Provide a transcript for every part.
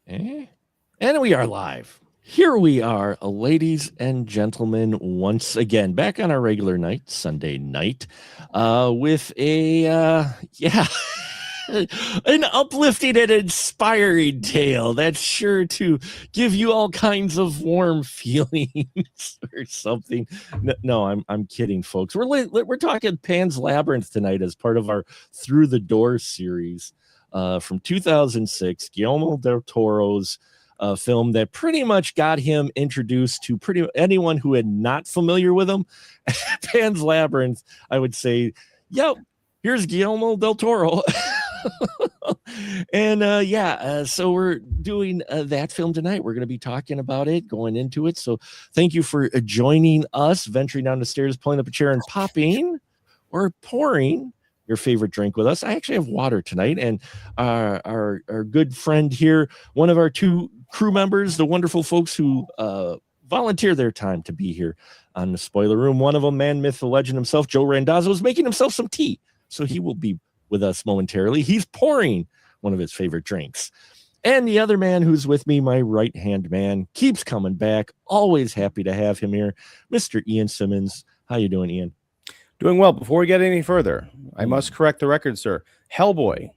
And we are live. Here we are, ladies and gentlemen, once again, back on our regular night, Sunday night, with an uplifting and inspiring tale that's sure to give you all kinds of warm feelings or something. No, I'm kidding, folks. We're talking Pan's Labyrinth tonight as part of our Through the Door series from 2006, Guillermo del Toro's film that pretty much got him introduced to pretty anyone who had not familiar with him. Pan's Labyrinth, I would say, yep, here's Guillermo del Toro. And so we're doing that film tonight. We're going to be talking about it, going into it. So thank you for joining us, venturing down the stairs, pulling up a chair and popping or pouring your favorite drink with us. I actually have water tonight, and our good friend here, one of our two crew members, the wonderful folks who volunteer their time to be here on the Spoiler Room. One of them, man, myth, the legend himself, Joe Randazzo, is making himself some tea, so he will be with us momentarily. He's pouring one of his favorite drinks. And the other man who's with me, my right-hand man, keeps coming back. Always happy to have him here, Mr. Ian Simmons. How you doing, Ian? Doing well. Before we get any further, I must correct the record, sir. Hellboy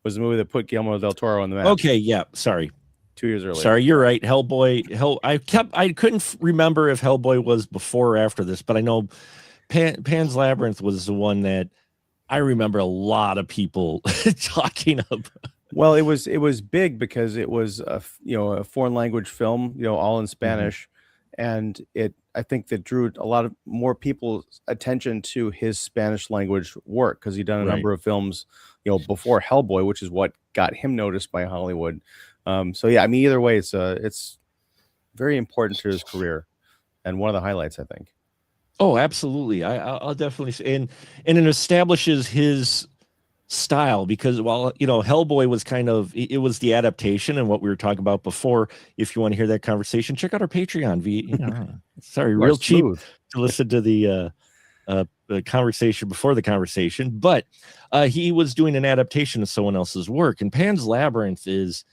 was the movie that put Guillermo del Toro on the map. Okay, yeah, sorry. 2 years earlier. Sorry, you're right. Hellboy. I couldn't remember if Hellboy was before or after this, but I know Pan's Labyrinth was the one that I remember a lot of people talking about. Well, it was big because it was a foreign language film, all in Spanish, and I think that drew a lot of more people's attention to his Spanish language work because he'd done a number of films, before Hellboy, which is what got him noticed by Hollywood. So yeah, I mean, either way, it's very important to his career and one of the highlights, I think. Oh, absolutely. I'll definitely say, and it establishes his style because while Hellboy was it was the adaptation and what we were talking about before. If you want to hear that conversation, check out our Patreon. Real cheap to listen to the conversation before the conversation, but he was doing an adaptation of someone else's work. And Pan's Labyrinth is,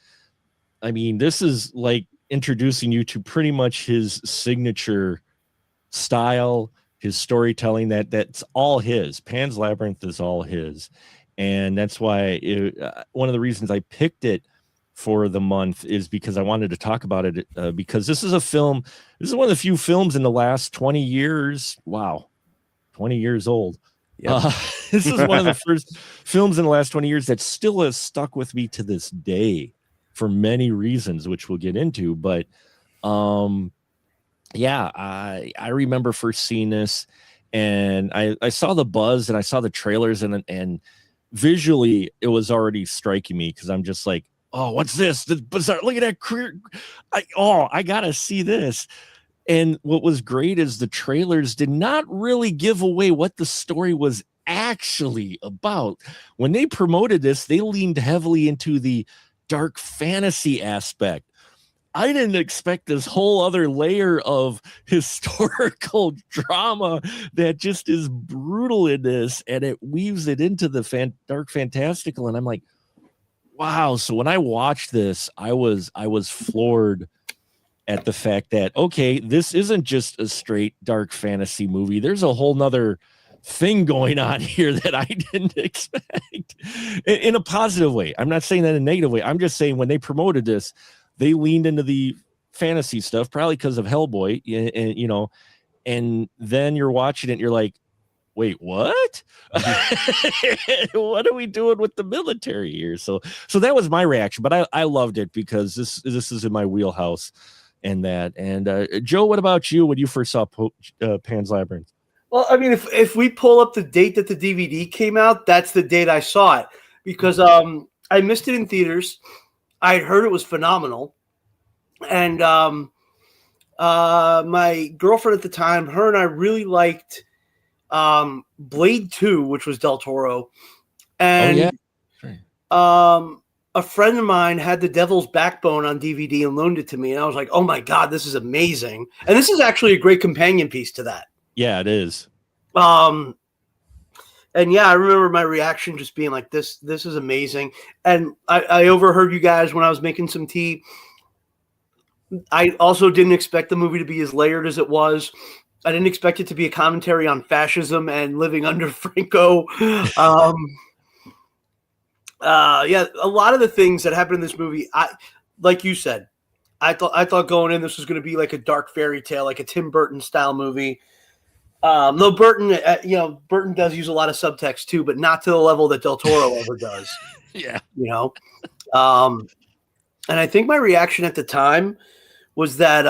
I mean, this is like introducing you to pretty much his signature style, his storytelling. That's all his. Pan's Labyrinth is all his, and that's why one of the reasons I picked it for the month is because I wanted to talk about it because this is a film. This is one of the few films in the last 20 years. Wow, 20 years old. Yep. This is one of the first films in the last 20 years that still has stuck with me to this day for many reasons, which we'll get into. But yeah, I remember first seeing this, and I saw the buzz and I saw the trailers, and visually it was already striking me because I'm just like, oh, what's this? The bizarre, look at that career. I gotta see this. And what was great is the trailers did not really give away what the story was actually about. When they promoted this, they leaned heavily into the dark fantasy aspect. I didn't expect this whole other layer of historical drama that just is brutal in this, and it weaves it into the dark fantastical. And I'm like, wow. So when I watched this, I was floored at the fact that, okay, this isn't just a straight dark fantasy movie. There's a whole nother thing going on here that I didn't expect in a positive way. I'm not saying that in a negative way. I'm just saying when they promoted this, they leaned into the fantasy stuff, probably because of Hellboy, and then you're watching it and you're like, wait, what? What are we doing with the military here? So that was my reaction, but I loved it because this is in my wheelhouse and that. And Joe, what about you when you first saw Pan's Labyrinth? Well, I mean, if we pull up the date that the DVD came out, that's the date I saw it because I missed it in theaters. I heard it was phenomenal. And my girlfriend at the time, her and I really liked Blade 2, which was Del Toro. And a friend of mine had The Devil's Backbone on DVD and loaned it to me. And I was like, oh, my God, this is amazing. And this is actually a great companion piece to that. Yeah, it is. And yeah, I remember my reaction just being like, this is amazing. And I overheard you guys when I was making some tea. I also didn't expect the movie to be as layered as it was. I didn't expect it to be a commentary on fascism and living under Franco. Yeah, a lot of the things that happened in this movie, like you said, I thought going in this was going to be like a dark fairy tale, like a Tim Burton style movie. Though Burton, Burton does use a lot of subtext too, but not to the level that Del Toro ever does. Yeah, And I think my reaction at the time was that,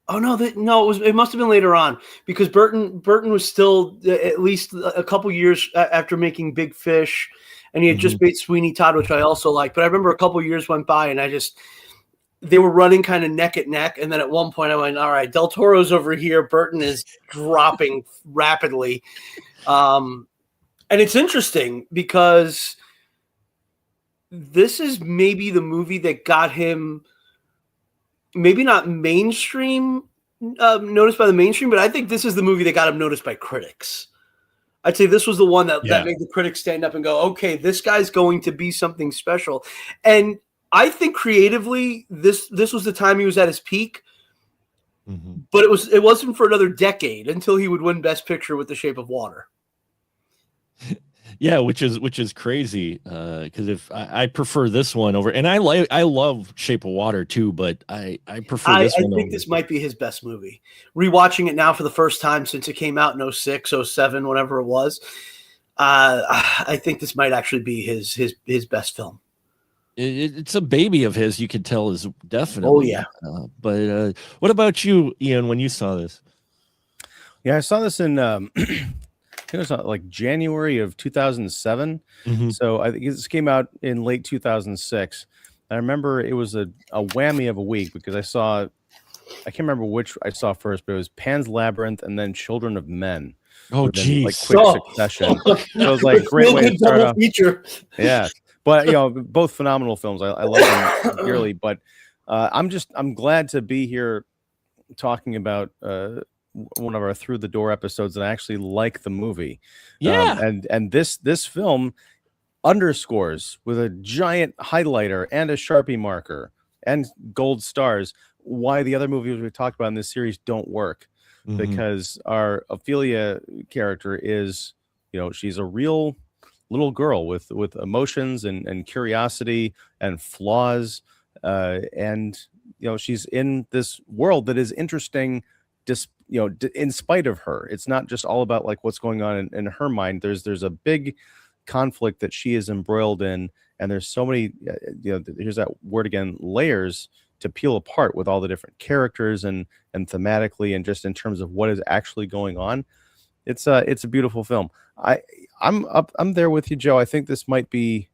it must have been later on, because Burton was still at least a couple years after making Big Fish, and he had just made Sweeney Todd, which I also like. But I remember a couple years went by, and they were running kind of neck at neck. And then at one point I went, all right, Del Toro's over here. Burton is dropping rapidly. And it's interesting because this is maybe the movie that got him maybe not mainstream, noticed by the mainstream, but I think this is the movie that got him noticed by critics. I'd say this was the one that made the critics stand up and go, okay, this guy's going to be something special. And I think creatively, this was the time he was at his peak, but it wasn't for another decade until he would win Best Picture with The Shape of Water. Yeah, which is crazy, because if I prefer this one over, and I love Shape of Water too, but I prefer this one. I think this might be his best movie. Rewatching it now for the first time since it came out in 06, 07, whatever it was, I think this might actually be his best film. It's a baby of his, you can tell, is definitely. Oh yeah. But what about you, Ian? When you saw this? Yeah, I saw this in it was like January of 2007. So I think this came out in late 2006. I remember it was a whammy of a week because I can't remember which I saw first, but it was Pan's Labyrinth and then Children of Men. Oh, geez. Like quick succession. So it was like great way to start off. Feature. Yeah. But both phenomenal films. I love them dearly. But I'm glad to be here talking about one of our Through the Door episodes that I actually like the movie. Yeah. And this film underscores with a giant highlighter and a Sharpie marker and gold stars why the other movies we talked about in this series don't work. Because our Ophelia character is, she's a real little girl with emotions and curiosity and flaws. And she's in this world that is interesting, in spite of her. It's not just all about like what's going on in her mind. There's a big conflict that she is embroiled in, and there's so many here's that word again, layers to peel apart with all the different characters and thematically and just in terms of what is actually going on. It's a beautiful film. I'm there with you, Joe. I think this might be,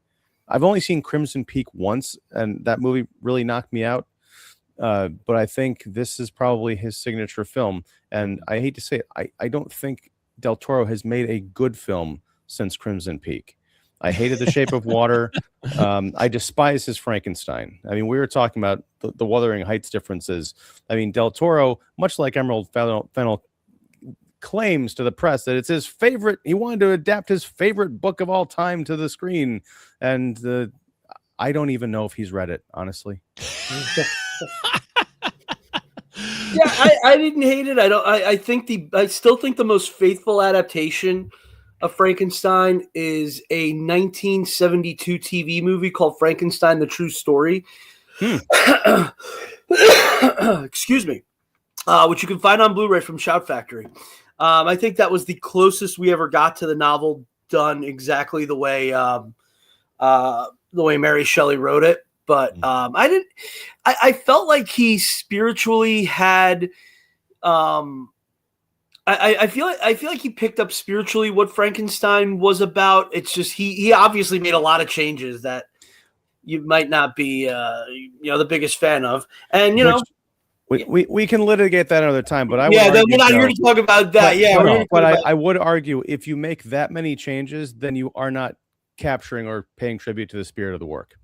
I've only seen Crimson Peak once, and that movie really knocked me out. But I think this is probably his signature film. And I hate to say it, I don't think Del Toro has made a good film since Crimson Peak. I hated The Shape of Water. I despise his Frankenstein. I mean, we were talking about the Wuthering Heights differences. I mean, Del Toro, much like Emerald Fennell, claims to the press that it's his favorite. He wanted to adapt his favorite book of all time to the screen. And I don't even know if he's read it, honestly. Yeah, I didn't hate it. I still think the most faithful adaptation of Frankenstein is a 1972 TV movie called Frankenstein: The True Story. Excuse me. Which you can find on Blu-ray from Shout Factory. I think that was the closest we ever got to the novel done exactly the way Mary Shelley wrote it. But I felt like he spiritually had. I feel like he picked up spiritually what Frankenstein was about. It's just he obviously made a lot of changes that you might not be the biggest fan of, and we can litigate that another time. But we're not here to talk about that. But I would argue if you make that many changes, then you are not capturing or paying tribute to the spirit of the work.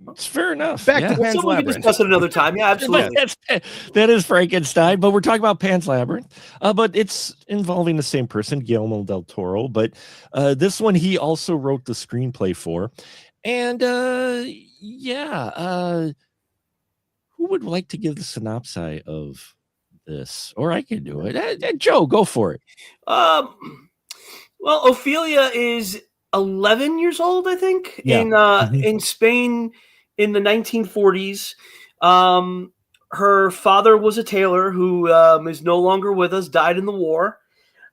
It's fair enough. Back to Pan's So we can Labyrinth. discuss it another time. Yeah, absolutely. That is Frankenstein, but we're talking about Pan's Labyrinth. But it's involving the same person, Guillermo del Toro. But this one he also wrote the screenplay for. And who would like to give the synopsis of this? Or I can do it. Joe, go for it. Well, Ophelia is 11 years old, I think, in Spain in the 1940s. Her father was a tailor who is no longer with us, died in the war.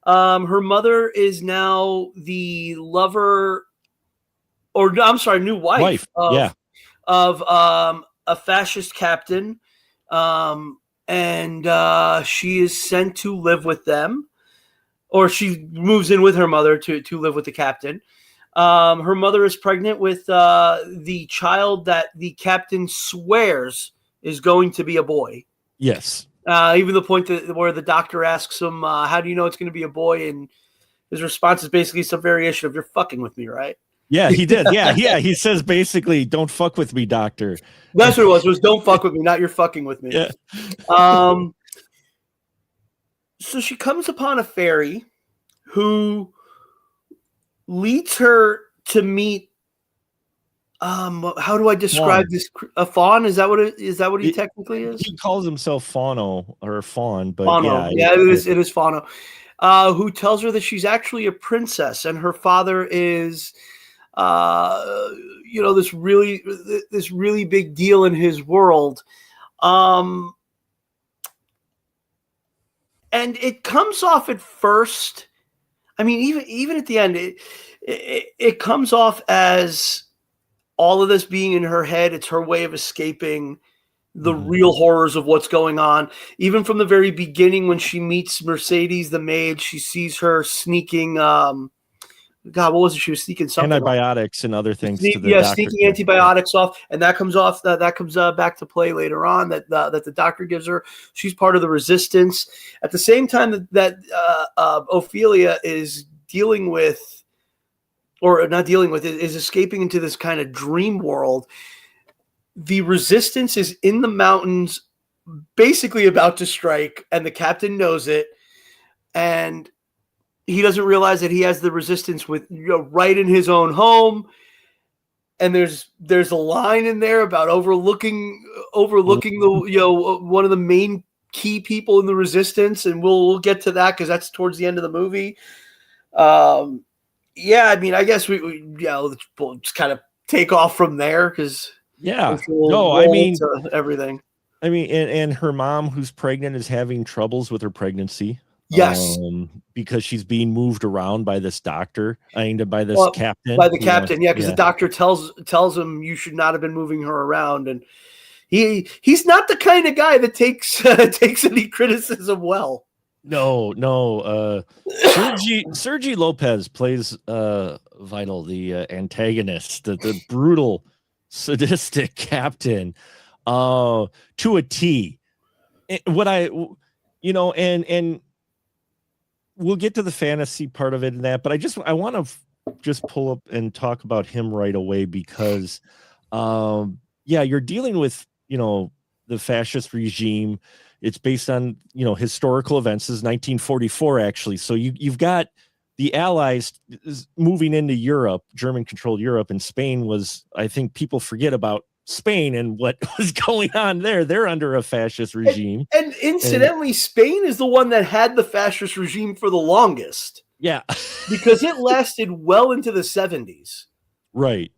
Her mother is now the lover, new wife of a fascist captain. And she is sent to live with them, or she moves in with her mother to live with the captain. Her mother is pregnant with the child that the captain swears is going to be a boy. Yes. Even the point where the doctor asks him, how do you know it's going to be a boy? And his response is basically some variation of, you're fucking with me, right? Yeah, he did. Yeah. He says basically, don't fuck with me, doctor. That's what it was. It was don't fuck with me, not you're fucking with me. Yeah. So she comes upon a fairy who leads her to meet. How do I describe this? A faun? Is that what he technically is? He calls himself Fauno or Fawn, but Fauno. Yeah, it is Fauno. Who tells her that she's actually a princess and her father is this really big deal in his world. And it comes off at first, I mean, even at the end, it comes off as all of this being in her head. It's her way of escaping the real horrors of what's going on. Even from the very beginning, when she meets Mercedes, the maid, she sees her sneaking, what was it? She was sneaking something. Antibiotics and other things. Sneaking antibiotics off, and that comes off. That comes back to play later on. That the doctor gives her. She's part of the resistance. At the same time that Ophelia is dealing with, or not dealing with, is escaping into this kind of dream world. The resistance is in the mountains, basically about to strike, and the captain knows it, and he doesn't realize that he has the resistance right in his own home. And there's a line in there about overlooking the one of the main key people in the resistance, and we'll get to that because that's towards the end of the movie. I mean, I guess let's just kind of take off from there because everything. I mean, and her mom, who's pregnant, is having troubles with her pregnancy. Yes, because she's being moved around by this doctor, by this captain. By the captain, because the doctor tells him you should not have been moving her around, and he's not the kind of guy that takes any criticism well. No. Sergi Lopez plays Vital, the antagonist, the brutal, sadistic captain, to a T. And we'll get to the fantasy part of it in that, but I want to just pull up and talk about him right away because, you're dealing with, the fascist regime. It's based on, historical events. This is 1944, actually. So you've got the Allies moving into Europe, German-controlled Europe, and Spain was, I think people forget about Spain and what was going on there. They're under a fascist regime. And incidentally, Spain is the one that had the fascist regime for the longest. Yeah. Because it lasted well into the 70s. Right.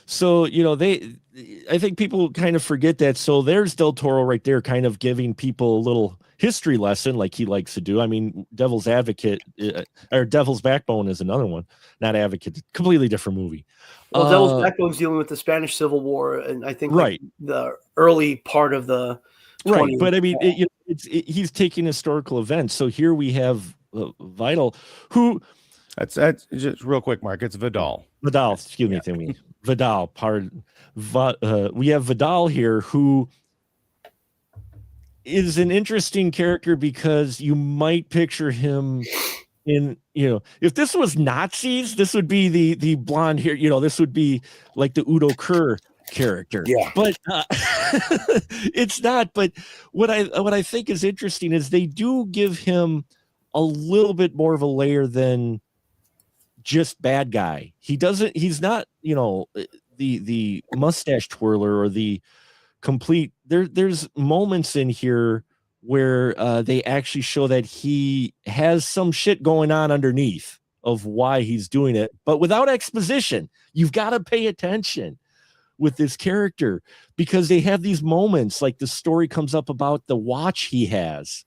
So, I think people kind of forget that. So there's Del Toro right there kind of giving people a little history lesson like he likes to do. I mean, Devil's Advocate or Devil's Backbone is another one. Not Advocate, completely different movie. Well, Devil's Backbone is dealing with the Spanish Civil War, and I think the early part of the 20s. Right. But I mean, he's taking historical events. So here we have Vital, who that's just real quick, Mark. It's Vidal. Excuse me, Vidal. Pardon. We have Vidal here, who is an interesting character because you might picture him in, if this was Nazis, this would be the blonde hair, this would be like the Udo Kerr character. Yeah. But it's not. But what I think is interesting is they do give him a little bit more of a layer than just bad guy. He's not, the mustache twirler or the complete. There's moments in here where they actually show that he has some shit going on underneath of why he's doing it, but without exposition. You've got to pay attention with this character, because they have these moments, like the story comes up about the watch he has,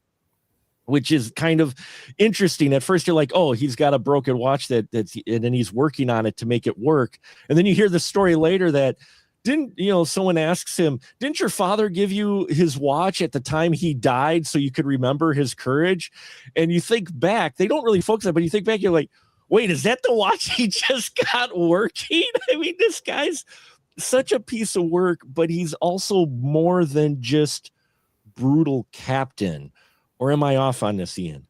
which is kind of interesting. At first you're like, oh, he's got a broken watch and then he's working on it to make it work. And then you hear the story later that someone asks him, didn't your father give you his watch at the time he died so you could remember his courage? And you think back, they don't really focus on it, but you think back, you're like, wait, is that the watch he just got working? I mean, this guy's such a piece of work, but he's also more than just brutal captain. Or am I off on this, Ian?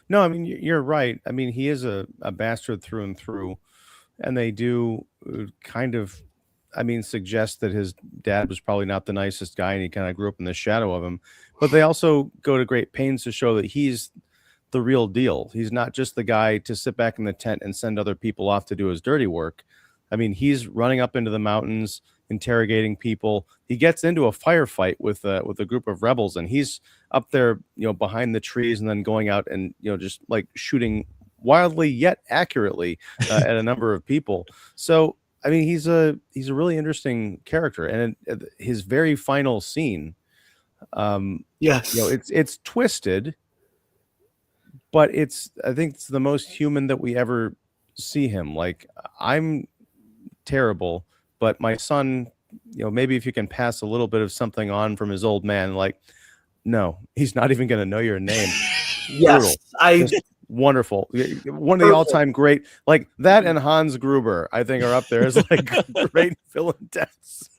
No, I mean, you're right. I mean, he is a bastard through and through. And they do kind of, suggest that his dad was probably not the nicest guy and he kind of grew up in the shadow of him. But they also go to great pains to show that he's the real deal. He's not just the guy to sit back in the tent and send other people off to do his dirty work. I mean, he's running up into the mountains, interrogating people. He gets into a firefight with a group of rebels, and he's up there, behind the trees, and then going out and just like shooting wildly yet accurately at a number of people. So, I mean, he's a really interesting character, and his very final scene, yes, it's twisted, but I think it's the most human that we ever see him. Like, I'm terrible, but my son, maybe if you can pass a little bit of something on from his old man, like, no, he's not even going to know your name. Yes, Just wonderful. One of the all-time great, like that, and Hans Gruber, I think, are up there as like great villain deaths.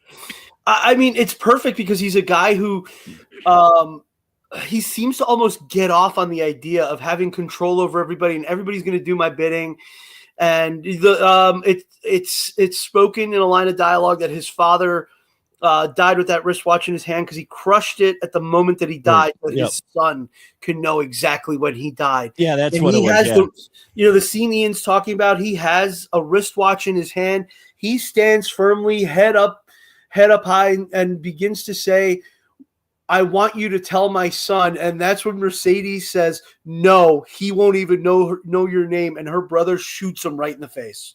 I mean, it's perfect because he's a guy who he seems to almost get off on the idea of having control over everybody, and everybody's going to do my bidding. And it's spoken in a line of dialogue that his father died with that wristwatch in his hand because he crushed it at the moment that he died, but his son can know exactly when he died. Yeah, that's and what he it was. has the scene Ian's talking about. He has a wristwatch in his hand. He stands firmly, head up high, and begins to say, I want you to tell my son. And that's when Mercedes says, no, he won't even know your name. And her brother shoots him right in the face.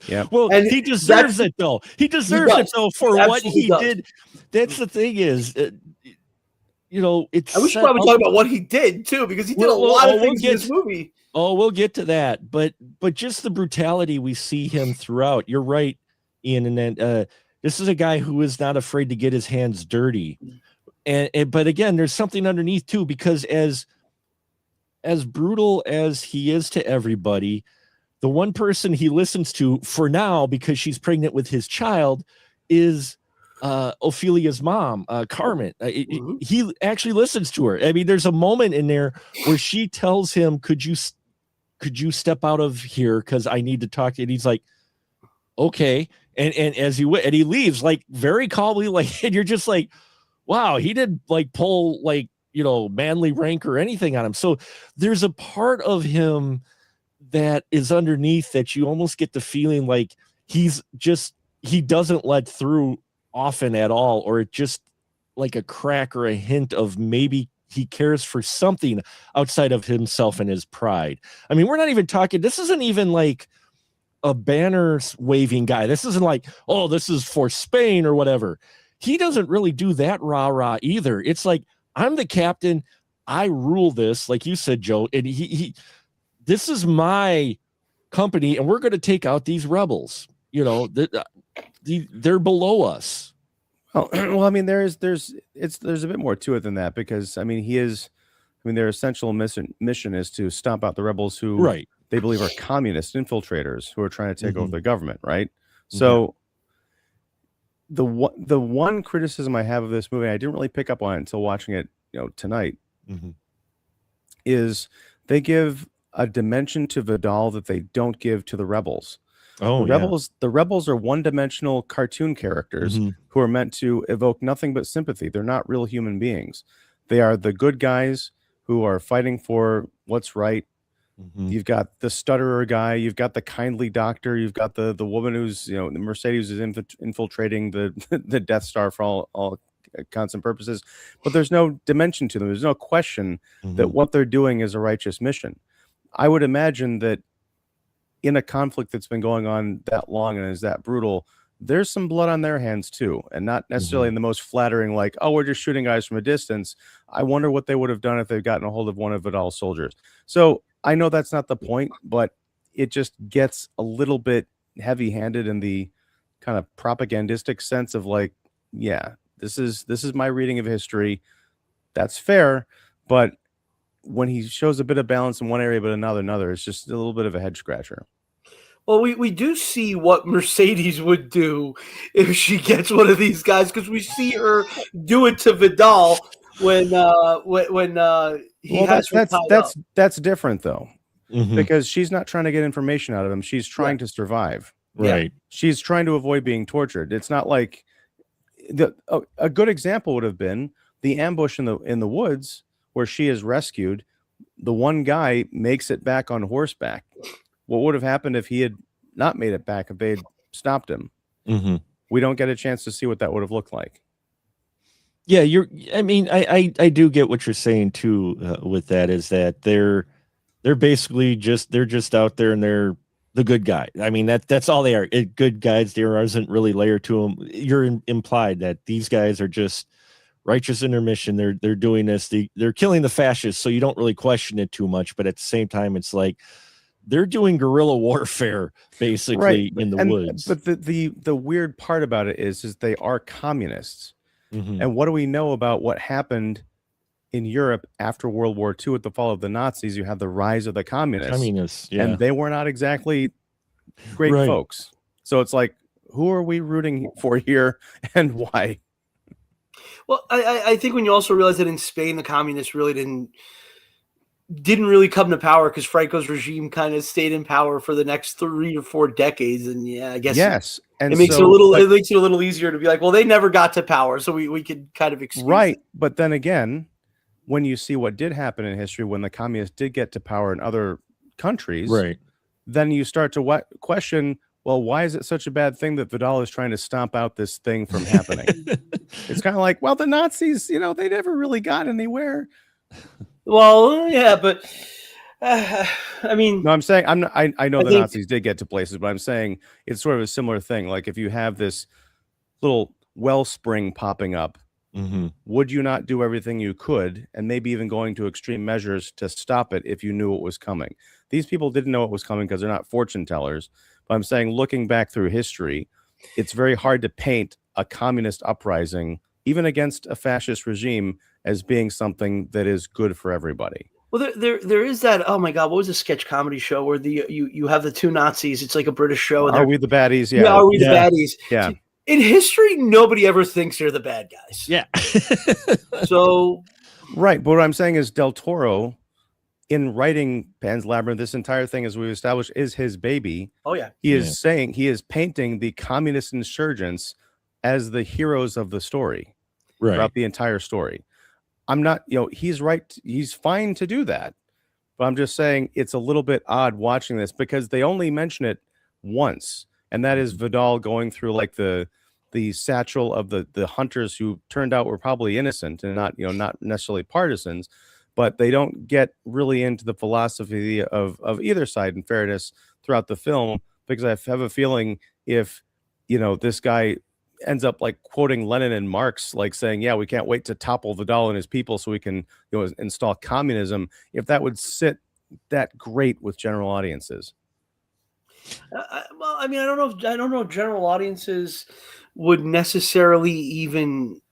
Yeah. Well, and he deserves it, though. He deserves it, though, for what he did. That's the thing is, it's. I wish we probably talk about what he did, too, because he did a lot of things in this movie. Oh, we'll get to that. But just the brutality we see him throughout. You're right, Ian. And then this is a guy who is not afraid to get his hands dirty. But again, there's something underneath too, because as brutal as he is to everybody, the one person he listens to for now, because she's pregnant with his child, is Ophelia's mom, Carmen. He actually listens to her. I mean, there's a moment in there where she tells him, could you step out of here? Cause I need to talk to you. And he's like, okay. And as he leaves, like, very calmly, like, and you're just like, wow, he didn't like pull like, manly rank or anything on him. So there's a part of him that is underneath that you almost get the feeling like he doesn't let through often at all, or it just like a crack or a hint of maybe he cares for something outside of himself and his pride. I mean, we're not even talking, this isn't even like a banner waving guy. This isn't like, oh, this is for Spain or whatever. He doesn't really do that rah either. It's like, I'm the captain, I rule this, like you said, Joe, and he this is my company, and we're going to take out these rebels. They're below us. Well, I mean, there's a bit more to it than that, because I mean, their essential mission is to stomp out the rebels who they believe are communist infiltrators who are trying to take over the government, right? So the one criticism I have of this movie, I didn't really pick up on it until watching it, tonight, is they give a dimension to Vidal that they don't give to the rebels. The rebels are one-dimensional cartoon characters who are meant to evoke nothing but sympathy. They're not real human beings. They are the good guys who are fighting for what's right. You've got the stutterer guy, you've got the kindly doctor, you've got the woman who's, Mercedes is infiltrating the the Death Star for all constant purposes, but there's no dimension to them. There's no question that what they're doing is a righteous mission. I would imagine that in a conflict that's been going on that long and is that brutal, there's some blood on their hands too, and not necessarily in the most flattering, like, oh, we're just shooting guys from a distance. I wonder what they would have done if they'd gotten a hold of one of Vidal's soldiers. So I know that's not the point, but it just gets a little bit heavy-handed in the kind of propagandistic sense of like, yeah, this is my reading of history. That's fair, but when he shows a bit of balance in one area but another, it's just a little bit of a head scratcher. Well, we do see what Mercedes would do if she gets one of these guys, because we see her do it to Vidal when he has her tied up. That's different though, because she's not trying to get information out of him. She's trying to survive. Right. She's trying to avoid being tortured. It's not like a good example would have been the ambush in the woods where she is rescued. The one guy makes it back on horseback. What would have happened if he had not made it back, if they'd stopped him? We don't get a chance to see what that would have looked like. Yeah, I do get what you're saying too with that, is that they're basically just out there and they're the good guy. I mean, that's all they are. Good guys. There isn't really layer to them. You're implied that these guys are just righteous in their mission. They're doing this. They're killing the fascists, so you don't really question it too much. But at the same time, it's like they're doing guerrilla warfare basically in the woods. But the weird part about it is they are communists. And what do we know about what happened in Europe after World War II at the fall of the Nazis? You have the rise of the communists, and they were not exactly great folks. So it's like, who are we rooting for here and why? Well, I think when you also realize that in Spain, the communists really didn't really come to power because Franco's regime kind of stayed in power for the next 3 to 4 decades. And yeah, I guess it makes it a little easier to be like, well, they never got to power, so we could kind of excuse it. But then again, when you see what did happen in history when the communists did get to power in other countries, then you start to question, well, why is it such a bad thing that Vidal is trying to stomp out this thing from happening? It's kind of like, well, the Nazis, they never really got anywhere. Well, yeah, but I mean, no, I'm saying I know the Nazis did get to places, but I'm saying it's sort of a similar thing. Like if you have this little wellspring popping up, would you not do everything you could, and maybe even going to extreme measures to stop it if you knew it was coming? These people didn't know it was coming because they're not fortune tellers. But I'm saying, looking back through history, it's very hard to paint a communist uprising, even against a fascist regime, as being something that is good for everybody. Well, there is that. Oh my God, what was a sketch comedy show where you have the two Nazis? It's like a British show. Are we the baddies? Yeah, are we the baddies? Yeah. In history, nobody ever thinks they're the bad guys. Yeah. So. Right, but what I'm saying is Del Toro, in writing Pan's Labyrinth, this entire thing, as we've established, is his baby. Oh yeah. He is painting the communist insurgents as the heroes of the story throughout the entire story. I'm not, he's right. He's fine to do that. But I'm just saying it's a little bit odd watching this because they only mention it once. And that is Vidal going through like the satchel of the hunters who turned out were probably innocent and not necessarily partisans, but they don't get really into the philosophy of either side, in fairness, throughout the film, because I have a feeling if, this guy ends up like quoting Lenin and Marx, like saying, yeah, we can't wait to topple Vidal and his people so we can install communism, if that would sit that great with general audiences. Well, I mean, I don't know if general audiences would necessarily even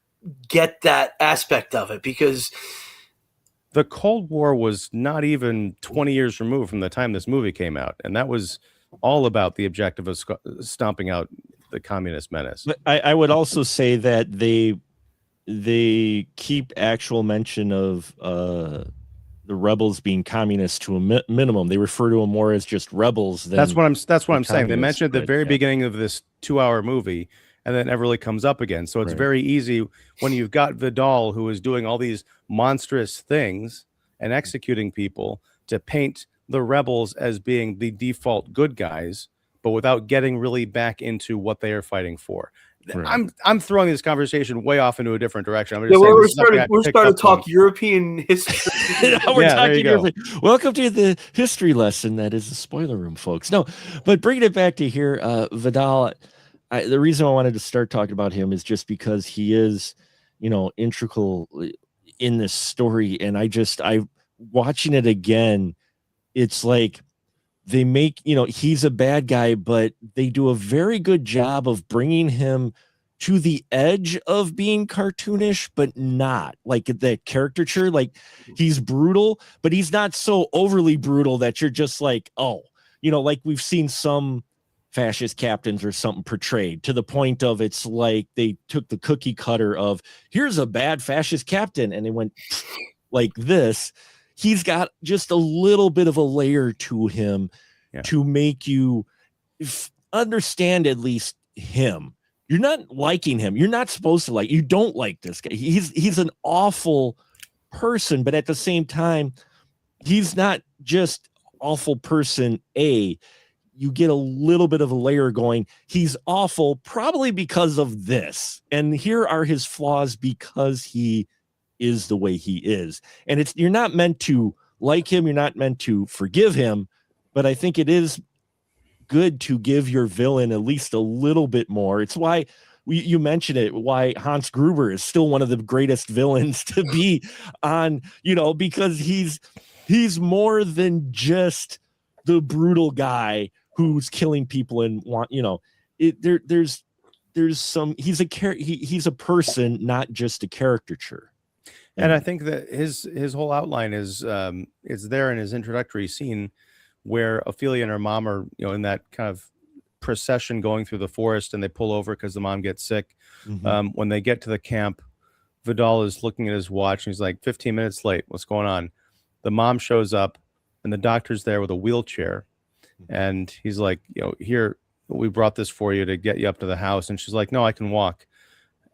get that aspect of it, because the Cold War was not even 20 years removed from the time this movie came out, and that was all about the objective of stomping out the communist menace. But I would also say that they keep actual mention of the rebels being communist to a minimum. They refer to them more as just rebels than That's what I'm saying. They mentioned at the right, very beginning of this 2-hour movie, and then it never really comes up again. So it's very easy when you've got Vidal, who is doing all these monstrous things and executing people, to paint the rebels as being the default good guys, but without getting really back into what they are fighting for. Right. I'm throwing this conversation way off into a different direction. I'm just saying we're starting to talk European history. We're talking European. Welcome to the history lesson that is the spoiler room, folks. No, but bringing it back to here, Vidal. The reason I wanted to start talking about him is just because he is, integral in this story, and I watching it again. It's like they make, he's a bad guy, but they do a very good job of bringing him to the edge of being cartoonish, but not like the caricature. Like he's brutal, but he's not so overly brutal that you're just like, oh, like we've seen some fascist captains or something portrayed, to the point of it's like they took the cookie cutter of here's a bad fascist captain and they went like this. He's got just a little bit of a layer to him to make you understand at least him. You're not liking him. You're not supposed to you don't like this guy. He's an awful person, but at the same time, he's not just awful person A. You get a little bit of a layer going. He's awful probably because of this. And here are his flaws because he is the way he is. And you're not meant to like him, you're not meant to forgive him, but I think it is good to give your villain at least a little bit more. It's why you mentioned it, why Hans Gruber is still one of the greatest villains to be on, because he's more than just the brutal guy who's killing people and there's some, he's a person, not just a caricature. And I think that his whole outline is there in his introductory scene where Ophelia and her mom are, in that kind of procession going through the forest, and they pull over because the mom gets sick. Mm-hmm. When they get to the camp, Vidal is looking at his watch and he's like, 15 minutes late. What's going on? The mom shows up and the doctor's there with a wheelchair. And he's like, here, we brought this for you to get you up to the house. And she's like, no, I can walk.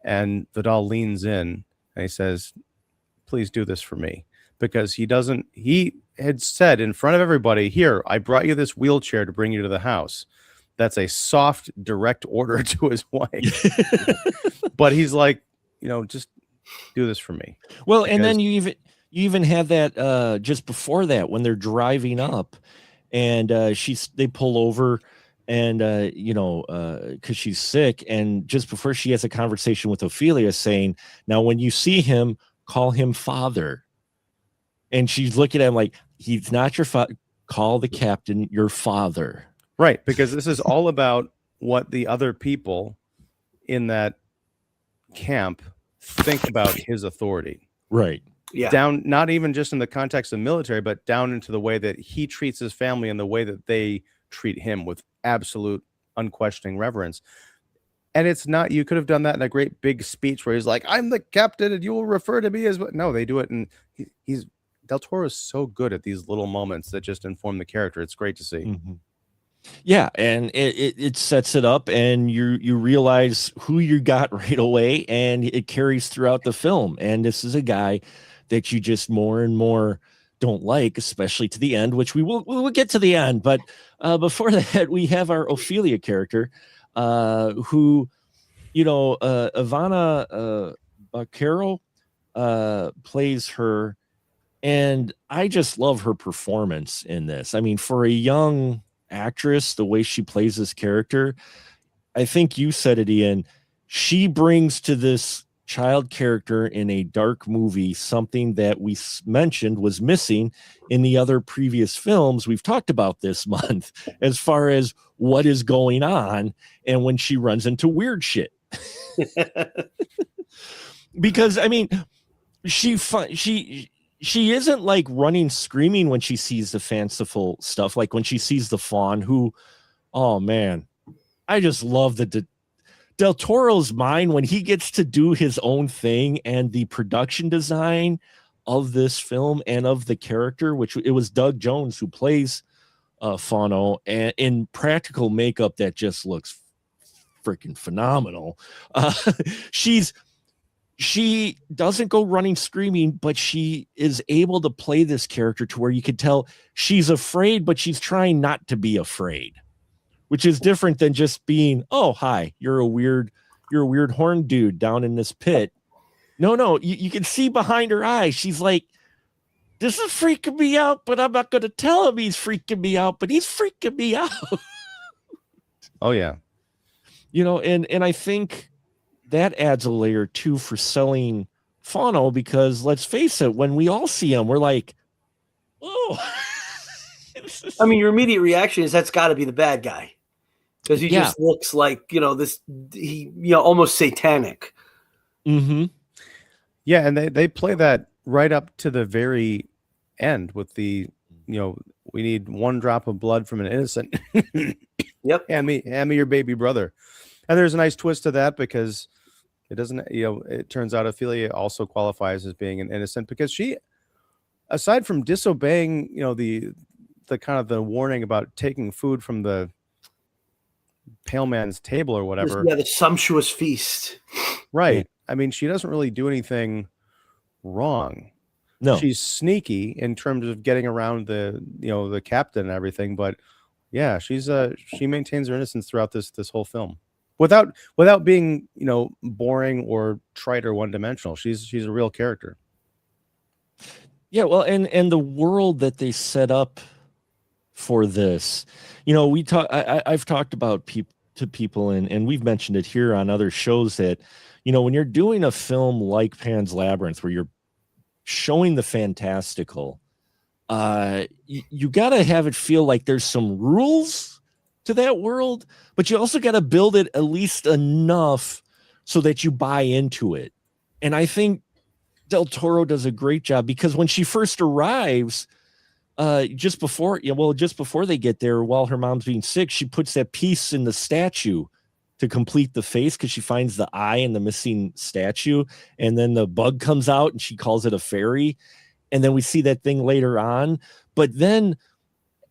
And Vidal leans in and he says, please do this for me. Because he had said in front of everybody, here, I brought you this wheelchair to bring you to the house. That's a soft, direct order to his wife. But he's like, just do this for me. Well, and then you even have that just before that, when they're driving up and they pull over and because she's sick, and just before she has a conversation with Ophelia saying, now when you see him, call him father. And she's looking at him like, he's not your father. Call the captain your father. Right, because this is all about what the other people in that camp think about his authority. Right. Yeah. Down, not even just in the context of military, but down into the way that he treats his family and the way that they treat him with absolute unquestioning reverence. And it's not, you could have done that in a great big speech where he's like, I'm the captain and you will refer to me as what? No, they do it. And he's Del Toro is so good at these little moments that just inform the character. It's great to see. Mm-hmm. Yeah, and it sets it up, and you realize who you got right away, and it carries throughout the film. And this is a guy that you just more and more don't like, especially to the end, which we'll get to the end. But before that, we have our Ophelia character, who, Ivana Baquero plays her. And I just love her performance in this. I mean, for a young actress, the way she plays this character, I think you said it, Ian, she brings to this child character in a dark movie something that we mentioned was missing in the other previous films we've talked about this month, as far as what is going on and when she runs into weird shit. Because, I mean, she isn't like running screaming when she sees the fanciful stuff, like when she sees the fawn, who, oh man, I just love the Del Toro's mind when he gets to do his own thing, and the production design of this film and of the character, which it was Doug Jones who plays Fano, and in practical makeup that just looks freaking phenomenal. She doesn't go running screaming, but she is able to play this character to where you can tell she's afraid, but she's trying not to be afraid, which is different than just being, oh, hi, you're a weird horn dude down in this pit. No, you can see behind her eyes. She's like, this is freaking me out, but I'm not going to tell him he's freaking me out, but he's freaking me out. Oh, yeah. And I think that adds a layer too for selling Fano, because let's face it, when we all see him, we're like, oh. I mean, your immediate reaction is that's got to be the bad guy, because he just looks like, almost satanic. Mm-hmm. Yeah, and they play that right up to the very end with the, we need one drop of blood from an innocent. Yep. Hand me your baby brother. And there's a nice twist to that, because it doesn't, it turns out Ophelia also qualifies as being an innocent, because she, aside from disobeying, the kind of the warning about taking food from the pale man's table or whatever. Yeah, the sumptuous feast. Right. Yeah. I mean, she doesn't really do anything wrong. No, she's sneaky in terms of getting around the captain and everything, but yeah, she maintains her innocence throughout this whole film without being, boring or trite or one-dimensional. She's a real character. Yeah, well, and the world that they set up for this, I've talked about to people, and we've mentioned it here on other shows, that when you're doing a film like Pan's Labyrinth, where you're showing the fantastical, you got to have it feel like there's some rules to that world, but you also got to build it at least enough so that you buy into it. And I think Del Toro does a great job, because when she first arrives, just before they get there, while her mom's being sick, she puts that piece in the statue to complete the face, because she finds the eye in the missing statue, and then the bug comes out and she calls it a fairy, and then we see that thing later on. But then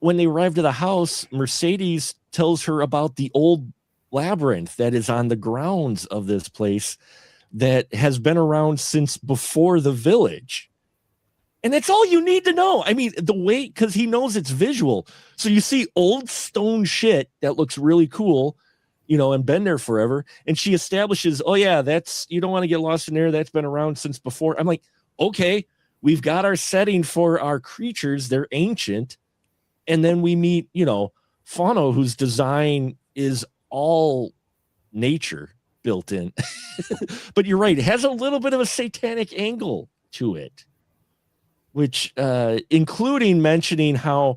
when they arrive to the house, Mercedes tells her about the old labyrinth that is on the grounds of this place that has been around since before the village. And that's all you need to know. I mean, the way, because he knows it's visual. So you see old stone shit that looks really cool, and been there forever. And she establishes, oh yeah, you don't want to get lost in there. That's been around since before. I'm like, okay, we've got our setting for our creatures. They're ancient. And then we meet, Fano, whose design is all nature built in. But you're right. It has a little bit of a satanic angle to it, which, including mentioning how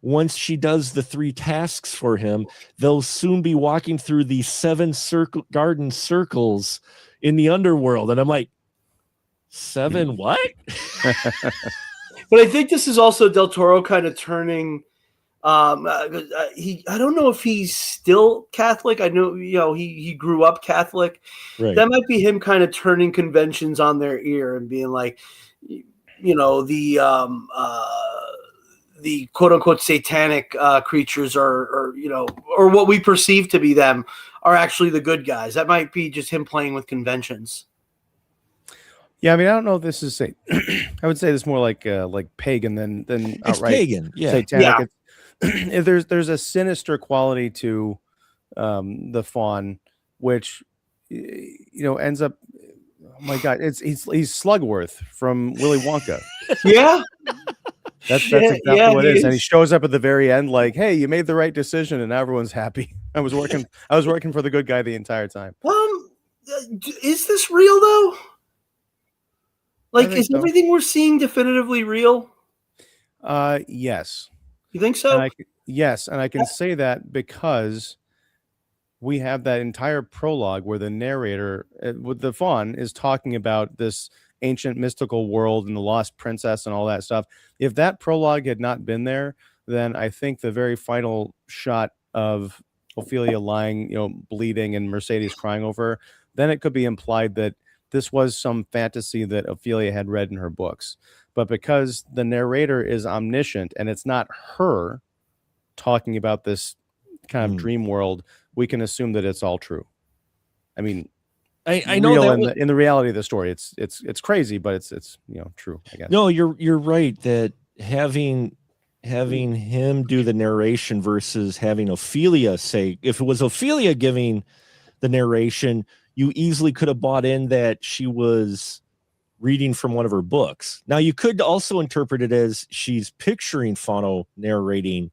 once she does the 3 tasks for him, they'll soon be walking through the 7 garden circles in the underworld. And I'm like, 7 what? But I think this is also Del Toro kind of turning. I don't know if he's still Catholic. I know, he grew up Catholic. Right. That might be him kind of turning conventions on their ear and being like, the quote unquote satanic creatures or what we perceive to be them are actually the good guys. That might be just him playing with conventions. Yeah, I mean, I don't know if this is I would say this more like pagan than it's outright pagan. Yeah. satanic. Yeah. There's a sinister quality to the faun, which ends up. Oh my God, he's Slugworth from Willy Wonka. Yeah. That's exactly what it is. And he shows up at the very end like, hey, you made the right decision and everyone's happy. I was working for the good guy the entire time. Is this real though? Like, is everything we're seeing definitively real? Yes. You think so? Yes, and I can say that because we have that entire prologue where the narrator with the faun is talking about this ancient mystical world and the lost princess and all that stuff. If that prologue had not been there, then I think the very final shot of Ophelia lying, bleeding, and Mercedes crying over her, then it could be implied that this was some fantasy that Ophelia had read in her books. But because the narrator is omniscient and it's not her talking about this kind of dream world, we can assume that it's all true. I mean, I know that in the reality of the story, it's crazy, but it's true, I guess. No, you're right that having him do the narration versus having Ophelia say, if it was Ophelia giving the narration, you easily could have bought in that she was reading from one of her books. Now you could also interpret it as she's picturing Fano narrating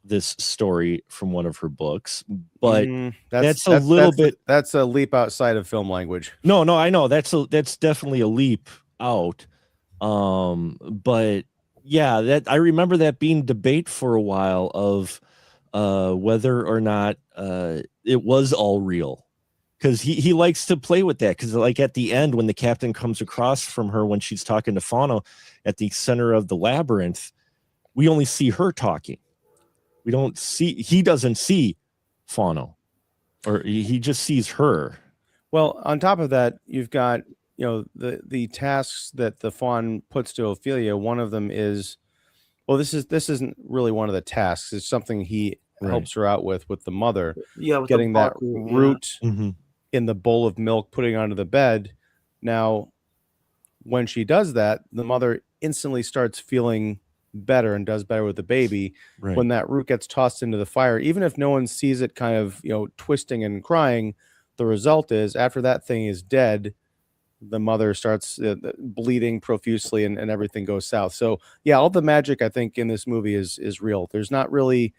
this story from one of her books, but that's a leap outside of film language. No, I know that's definitely a leap out. But yeah, that I remember that being debate for a while of whether or not it was all real, because he likes to play with that, because like at the end when the captain comes across from her when she's talking to Fano at the center of the labyrinth, we only see her talking. He doesn't see Fano, or he just sees her. Well, on top of that, you've got the tasks that the faun puts to Ophelia. One of them is, well, this isn't really one of the tasks. It's something he helps her out with the mother. Yeah, with getting that root in the bowl of milk, putting it onto the bed. Now, when she does that, the mother instantly starts feeling better and does better with the baby. When that root gets tossed into the fire, even if no one sees it kind of twisting and crying, the result is after that thing is dead, the mother starts bleeding profusely and everything goes south. So yeah, all the magic I think in this movie is real. There's not really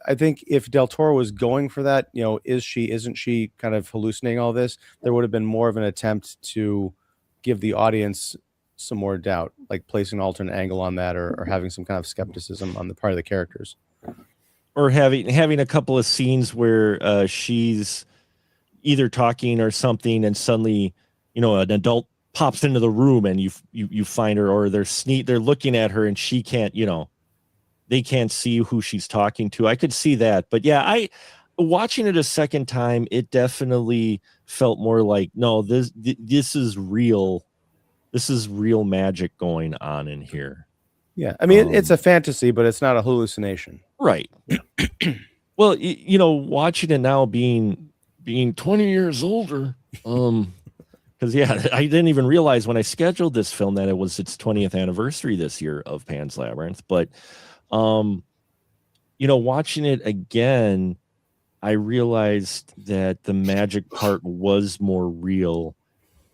I think if Del Toro was going for that, isn't she kind of hallucinating all this, there would have been more of an attempt to give the audience some more doubt, like placing an alternate angle on that, or having some kind of skepticism on the part of the characters, or having a couple of scenes where she's either talking or something, and suddenly an adult pops into the room and you find her, or they're looking at her and she can't, they can't see who she's talking to. I could see that, but yeah, watching it a second time, it definitely felt more like, no, this is real. This is real magic going on in here. Yeah. I mean, it's a fantasy, but it's not a hallucination. Right. Well, watching it now being 20 years older, because I didn't even realize when I scheduled this film that it was its 20th anniversary this year of Pan's Labyrinth. But, watching it again, I realized that the magic part was more real.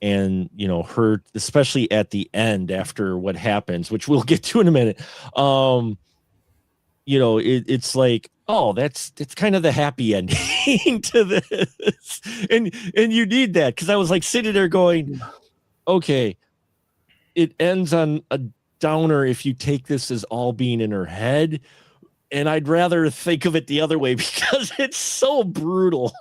And her, especially at the end after what happens, which we'll get to in a minute, it's like, oh, that's kind of the happy ending to this, and you need that, because I was like sitting there going, okay, it ends on a downer if you take this as all being in her head, and I'd rather think of it the other way because it's so brutal.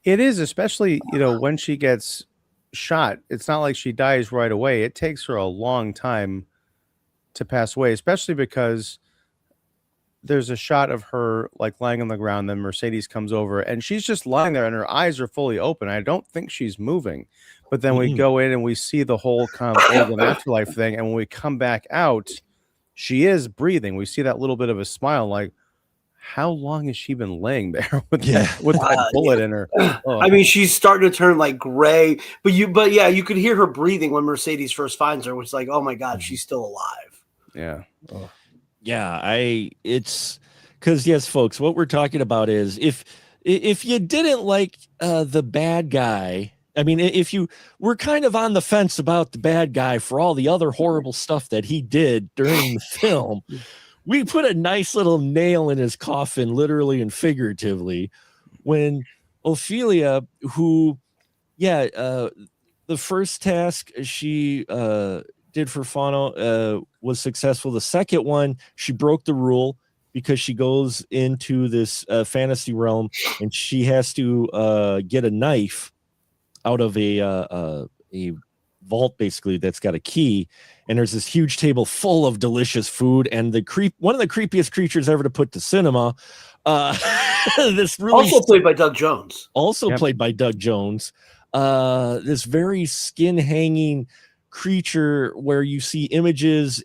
It is, especially, when she gets shot. It's not like she dies right away. It takes her a long time to pass away, especially because there's a shot of her like lying on the ground. Then Mercedes comes over and she's just lying there and her eyes are fully open. I don't think she's moving. But then we go in and we see the whole kind of old and afterlife thing. And when we come back out, she is breathing. We see that little bit of a smile, like, how long has she been laying there with that bullet in her? Oh. I mean, she's starting to turn like gray, but you could hear her breathing when Mercedes first finds her, which is like, oh my God, she's still alive. Yeah. Oh. Yeah. It's because, yes, folks, what we're talking about is if you didn't like the bad guy, I mean, if you were kind of on the fence about the bad guy for all the other horrible stuff that he did during the film, we put a nice little nail in his coffin, literally and figuratively, when Ophelia, who, the first task she did for Fano was successful. The second one, she broke the rule because she goes into this fantasy realm and she has to get a knife out of a vault, basically, that's got a key, and there's this huge table full of delicious food, and one of the creepiest creatures ever to put to cinema, this really also played by Doug Jones, this very skin hanging, creature where you see images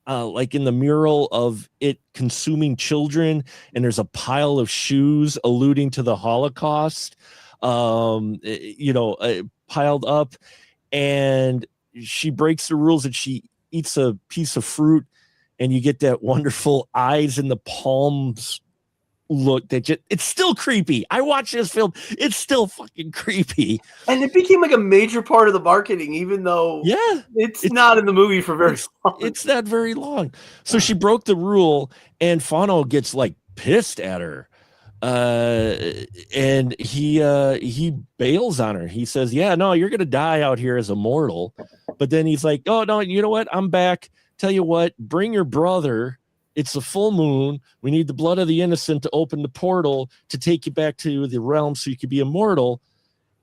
like in the mural of it consuming children, and there's a pile of shoes alluding to the Holocaust, piled up, and she breaks the rules and she eats a piece of fruit, and you get that wonderful eyes in the palms look it's still creepy. I watched this film, it's still fucking creepy, and it became like a major part of the marketing, even though it's not in the movie for very long. It's not very long. So she broke the rule, and Fano gets like pissed at her, and he bails on her. He says, yeah, no, you're gonna die out here as a mortal. But then he's like, oh no, you know what, I'm back. Tell you what, bring your brother. It's a full moon. We need the blood of the innocent to open the portal to take you back to the realm so you could be immortal.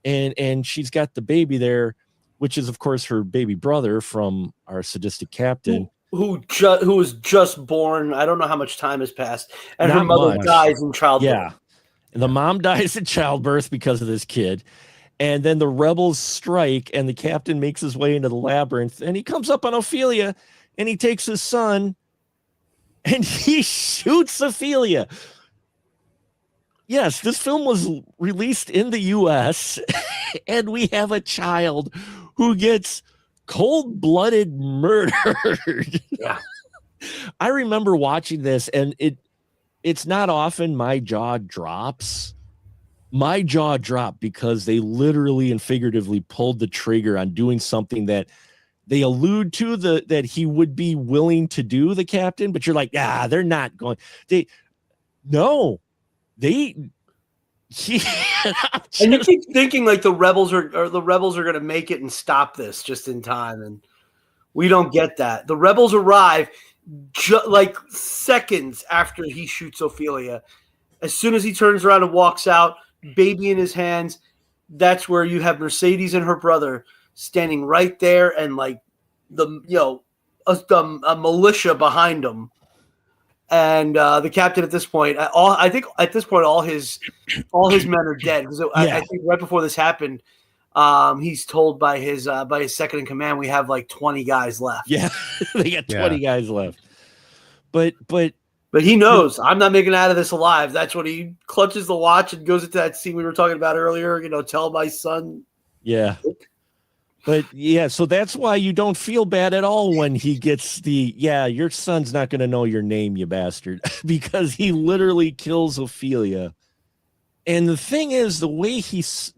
And she's got the baby there, which is, of course, her baby brother from our sadistic captain. Who was just born. I don't know how much time has passed. And her mother dies in childbirth. Yeah. And the mom dies in childbirth because of this kid. And then the rebels strike, and the captain makes his way into the labyrinth. And he comes up on Ophelia, and he takes his son, and he shoots Ophelia. Yes, this film was released in the U.S., and we have a child who gets cold-blooded murdered. Yeah. I remember watching this, and it's not often my jaw drops. My jaw dropped because they literally and figuratively pulled the trigger on doing something that they allude to that he would be willing to do, the captain, but you're like, they're not going. And you keep thinking like the rebels are going to make it and stop this just in time, and we don't get that. The rebels arrive like seconds after he shoots Ophelia. As soon as he turns around and walks out, baby in his hands, that's where you have Mercedes and her brother standing right there, and like a militia behind them, and the captain at this point, I think at this point all his men are dead, because I think right before this happened, he's told by his second in command, we have like 20 guys left. Yeah, they got 20 guys left, but he knows I'm not making it out of this alive. That's when he clutches the watch and goes into that scene we were talking about earlier. Tell my son. Yeah. But so that's why you don't feel bad at all when he gets your son's not going to know your name, you bastard, because he literally kills Ophelia. And the thing is, the way this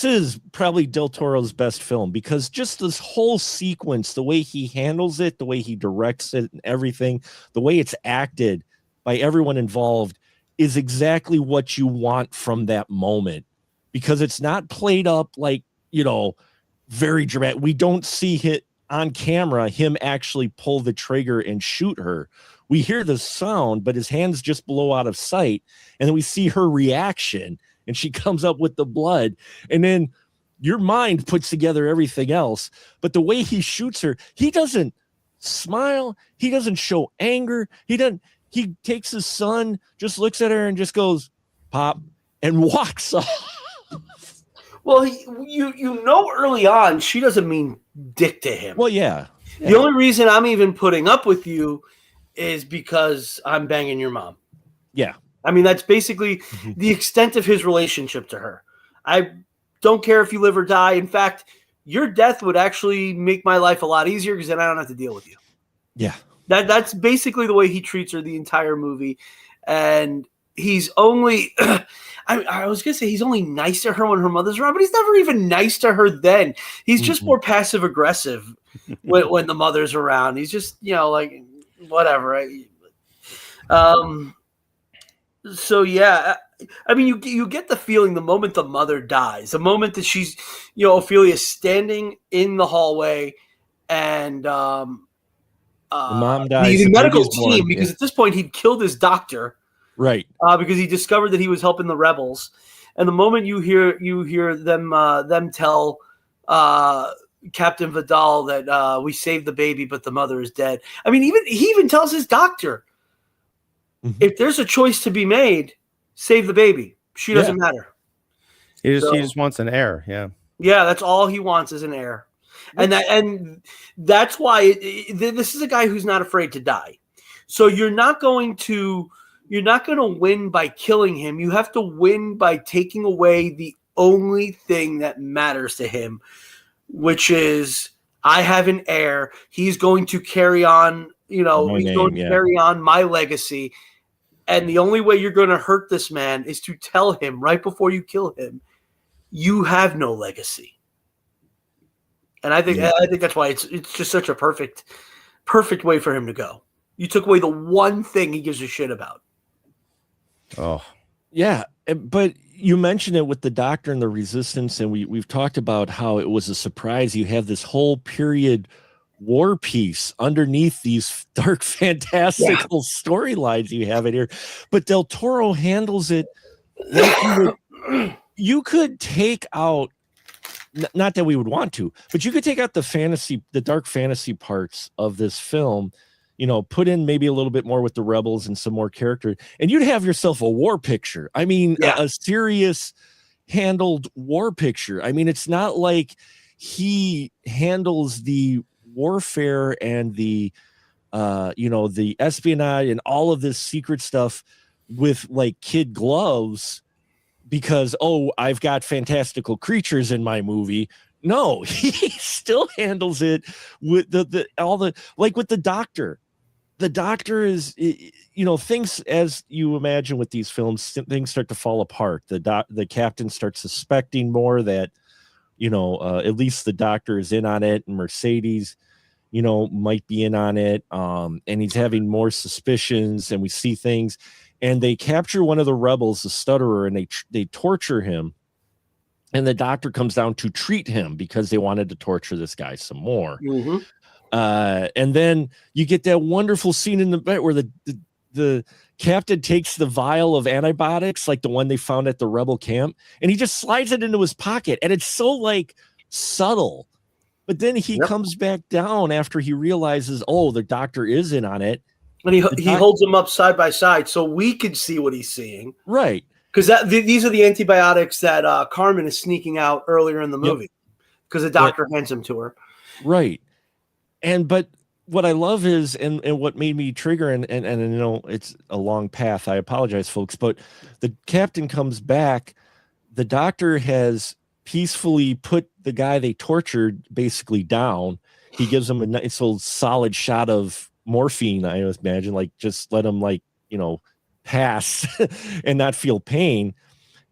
is probably Del Toro's best film, because just this whole sequence, the way he handles it, the way he directs it and everything, the way it's acted by everyone involved is exactly what you want from that moment. Because it's not played up like, very dramatic. We don't see it on camera, him actually pull the trigger and shoot her. We hear the sound, but his hands just blow out of sight. And then we see her reaction, and she comes up with the blood. And then your mind puts together everything else. But the way he shoots her, he doesn't smile. He doesn't show anger. He takes his son, just looks at her and just goes, pop, and walks off. Well, early on, she doesn't mean dick to him. Well, yeah. The only reason I'm even putting up with you is because I'm banging your mom. Yeah. I mean, that's basically the extent of his relationship to her. I don't care if you live or die. In fact, your death would actually make my life a lot easier, because then I don't have to deal with you. Yeah. That's basically the way he treats her the entire movie. And he's only I was gonna say he's only nice to her when her mother's around, but he's never even nice to her then. He's just more passive aggressive when the mother's around. He's just like whatever. Right? So yeah, I mean you get the feeling the moment the mother dies, the moment that she's Ophelia's standing in the hallway, and the mom dies. The medical team, because at this point he'd killed his doctor. Right. Because he discovered that he was helping the rebels, and the moment you hear them tell Captain Vidal that we saved the baby, but the mother is dead. I mean, he even tells his doctor, if there's a choice to be made, save the baby. She doesn't matter. He just wants an heir. Yeah. Yeah, that's all he wants is an heir. And that's why this is a guy who's not afraid to die. So you're not going to win by killing him. You have to win by taking away the only thing that matters to him, which is I have an heir. He's going to carry on, carry on my legacy. And the only way you're going to hurt this man is to tell him right before you kill him, you have no legacy. And I think that's why it's just such a perfect way for him to go. You took away the one thing he gives a shit about. Oh, yeah. But you mentioned it with the Doctor and the Resistance, and we've talked about how it was a surprise. You have this whole period war piece underneath these dark, fantastical storylines you have in here. But Del Toro handles it like you could take out, not that we would want to, but you could take out the dark fantasy parts of this film, put in maybe a little bit more with the rebels and some more character, and you'd have yourself a war picture. I mean, a serious handled war picture. I mean, it's not like he handles the warfare and the the espionage and all of this secret stuff with like kid gloves because I've got fantastical creatures in my movie. No, he still handles it with with the Doctor. The Doctor is, things, as you imagine with these films, things start to fall apart. The captain starts suspecting more that, at least the Doctor is in on it, and Mercedes, might be in on it. And he's having more suspicions, and we see things, and they capture one of the rebels, the stutterer, and they torture him. And the Doctor comes down to treat him because they wanted to torture this guy some more. Mm-hmm. And then you get that wonderful scene in the bed where the captain takes the vial of antibiotics, like the one they found at the rebel camp, and he just slides it into his pocket. And it's so like subtle, but then he comes back down after he realizes, the Doctor is in on it. And he holds them up side by side so we can see what he's seeing. Right. Because these are the antibiotics that Carmen is sneaking out earlier in the movie because the Doctor hands them to her. Right. But what I love is, and what made me trigger, and it's a long path. I apologize, folks, but the captain comes back. The Doctor has peacefully put the guy they tortured basically down. He gives him a nice little solid shot of morphine, I imagine, like just let him pass and not feel pain.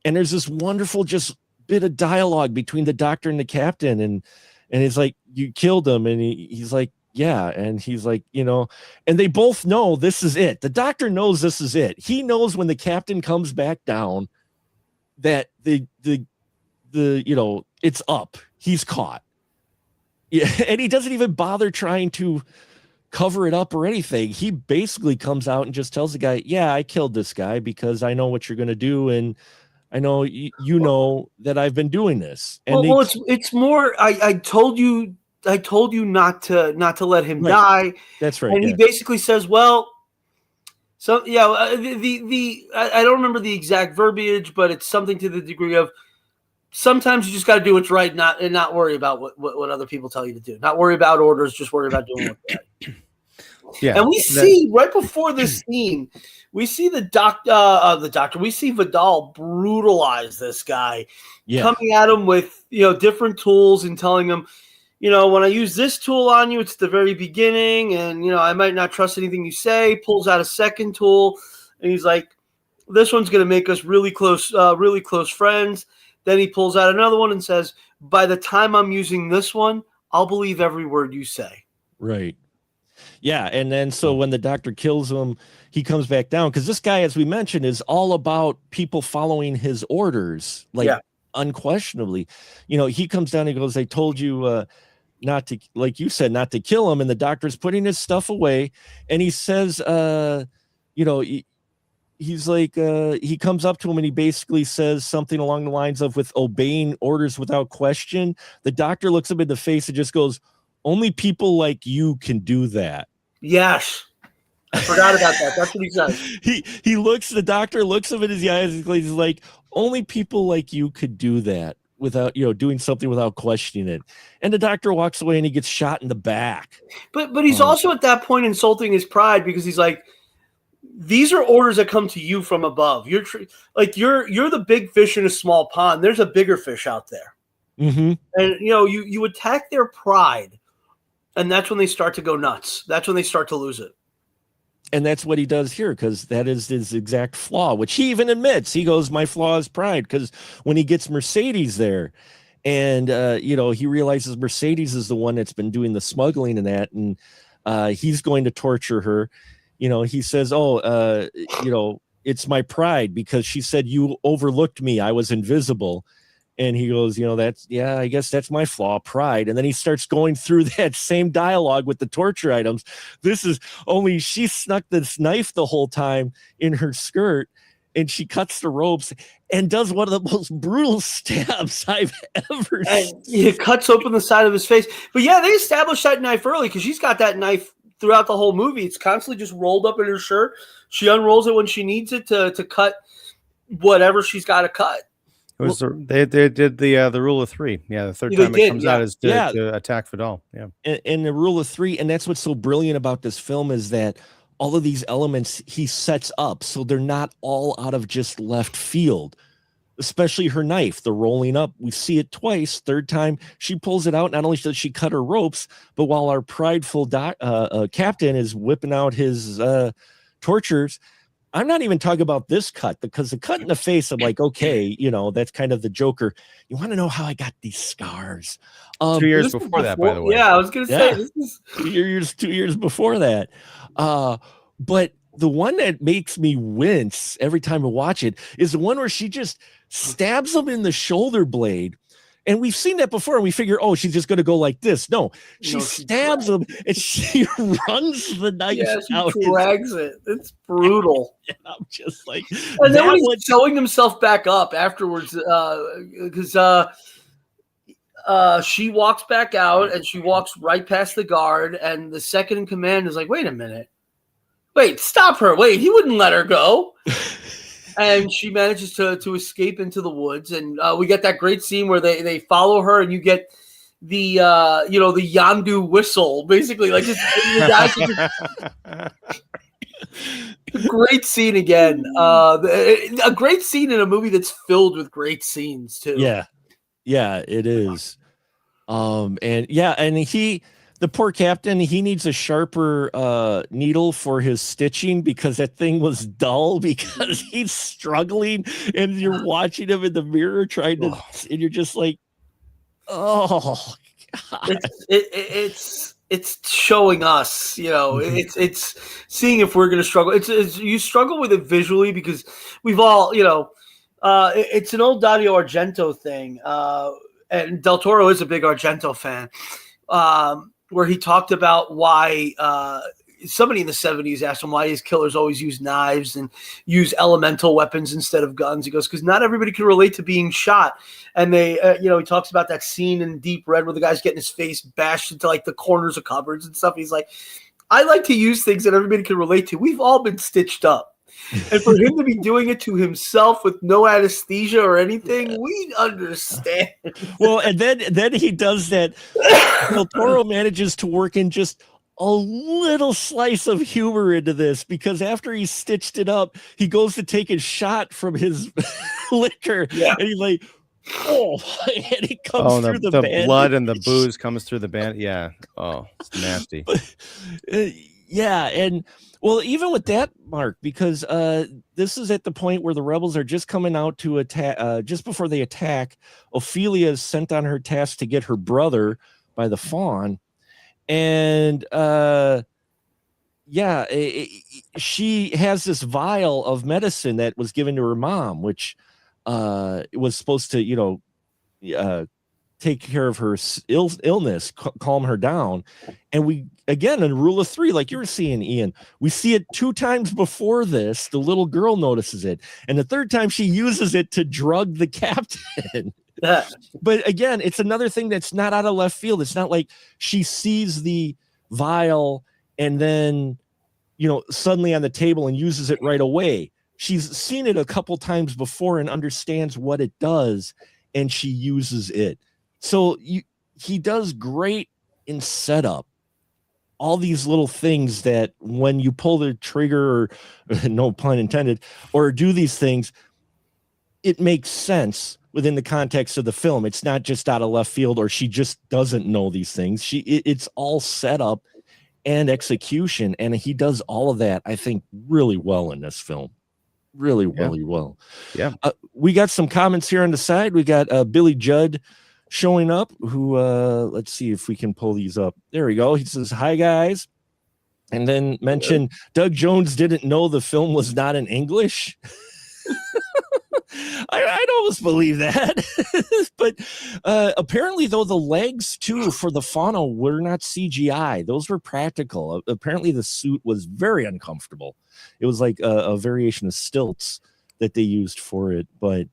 And there's this wonderful just bit of dialogue between the Doctor and the captain, and he's like, you killed him, and he's like, yeah, and he's like, and they both know this is it. The Doctor knows this is it. He knows when the captain comes back down that the it's up. He's caught. Yeah, and he doesn't even bother trying to cover it up or anything. He basically comes out and just tells the guy, yeah, I killed this guy because I know what you're going to do, and I know you know that I've been doing this. And it's more. I told you not to let him die. That's right. And he basically says, well, so yeah, I don't remember the exact verbiage, but it's something to the degree of sometimes you just got to do what's right, not worry about what other people tell you to do. Not worry about orders, just worry about doing what's right. Yeah, and we see right before this scene, we see the doctor. We see Vidal brutalize this guy, coming at him with different tools and telling him, when I use this tool on you, it's the very beginning, and I might not trust anything you say. Pulls out a second tool, and he's like, "This one's going to make us really close friends." Then he pulls out another one and says, "By the time I'm using this one, I'll believe every word you say." Right. Yeah, and then so when the Doctor kills him, he comes back down because this guy, as we mentioned, is all about people following his orders, unquestionably. He comes down and goes, "I told you not to," like you said, not to kill him, and the Doctor's putting his stuff away, and he says, he's like, he comes up to him and he basically says something along the lines of, with obeying orders without question. The Doctor looks him in the face and just goes, "Only people like you can do that." Yes. I forgot about that. That's what he says. The Doctor looks him in his eyes and he's like, "Only people like you could do that." without, doing something without questioning it. And the doctor walks away and he gets shot in the back. But he's also at that point insulting his pride, because he's like, these are orders that come to you from above. You're the big fish in a small pond. There's a bigger fish out there. Mm-hmm. And you attack their pride, and that's when they start to go nuts. That's when they start to lose it. And that's what he does here, because that is his exact flaw, which he even admits. He goes, my flaw is pride, because when he gets Mercedes there and, he realizes Mercedes is the one that's been doing the smuggling and that, and he's going to torture her. He says, it's my pride because she said you overlooked me. I was invisible. And he goes, I guess that's my flaw, pride. And then he starts going through that same dialogue with the torture items. This is only she snuck this knife the whole time in her skirt, and she cuts the ropes and does one of the most brutal stabs I've ever seen. It cuts open the side of his face. But yeah, they established that knife early, because she's got that knife throughout the whole movie. It's constantly just rolled up in her shirt. She unrolls it when she needs it to cut whatever she's got to cut. It was they did the rule of three. Yeah, the third time it comes out is to attack Vidal. Yeah, and the rule of three, and that's what's so brilliant about this film, is that all of these elements he sets up so they're not all out of just left field. Especially her knife, the rolling up. We see it twice. Third time she pulls it out. Not only does she cut her ropes, but while our prideful captain is whipping out his tortures. I'm not even talking about this cut, because the cut in the face, I'm like, okay, that's kind of the Joker. You want to know how I got these scars? 2 years before that, by the way. Yeah, I was going to say, this is 2 years before that. But the one that makes me wince every time I watch it is the one where she just stabs him in the shoulder blade. And we've seen that before, and we figure, she's just going to go like this. No, she stabs him, and she runs the knife out. She drags it. It's brutal. I'm just like... And then when he's showing himself back up afterwards, because she walks back out, and she walks right past the guard, and the second in command is like, wait a minute. Wait, stop her. Wait, he wouldn't let her go. And she manages to escape into the woods, and we get that great scene where they follow her, and you get the the Yandu whistle, basically, like just great scene again. A great scene in a movie that's filled with great scenes too. Yeah, it is. And the poor captain, he needs a sharper needle for his stitching, because that thing was dull, because he's struggling, and you're watching him in the mirror trying to, and you're just like, oh, God. It's showing us, it's seeing if we're going to struggle. It's you struggle with it visually, because we've all, it's an old Dario Argento thing. And Del Toro is a big Argento fan. Where he talked about why somebody in the 70s asked him why his killers always use knives and use elemental weapons instead of guns. He goes, because not everybody can relate to being shot. And they, he talks about that scene in Deep Red where the guy's getting his face bashed into like the corners of cupboards and stuff. He's like, I like to use things that everybody can relate to. We've all been stitched up. And for him to be doing it to himself with no anesthesia or anything, we understand. Well, and then he does that. Del Toro manages to work in just a little slice of humor into this, because after he stitched it up, he goes to take a shot from his liquor, and he's like, and he comes through the band. Blood and the booze comes through the band. Yeah. Oh, it's nasty. And well, even with that, Mark, because this is at the point where the rebels are just coming out to attack. Just before they attack, Ophelia is sent on her task to get her brother by the Fawn, and she has this vial of medicine that was given to her mom, which was supposed to, take care of her illness, calm her down. And we, again, in rule of three, like you were seeing, Ian, we see it 2 times before this. The little girl notices it. And the third time she uses it to drug the captain. But again, it's another thing that's not out of left field. It's not like she sees the vial and then, suddenly on the table and uses it right away. She's seen it a couple times before and understands what it does. and she uses it. So he does great in setup. All these little things that when you pull the trigger, or no pun intended, or do these things, it makes sense within the context of the film. It's not just out of left field, or she just doesn't know these things. It's all set up and execution, and he does all of that, I think, really well in this film. Really well. Yeah. We got some comments here on the side. We got Billy Judd showing up, who let's see if we can pull these up. There we go. He says, "Hi guys," and then mentioned Doug Jones didn't know the film was not in English. I'd almost believe that. But apparently, though, the legs too for the fauna were not CGI. Those were practical. Apparently the suit was very uncomfortable. It was like a variation of stilts that they used for it. But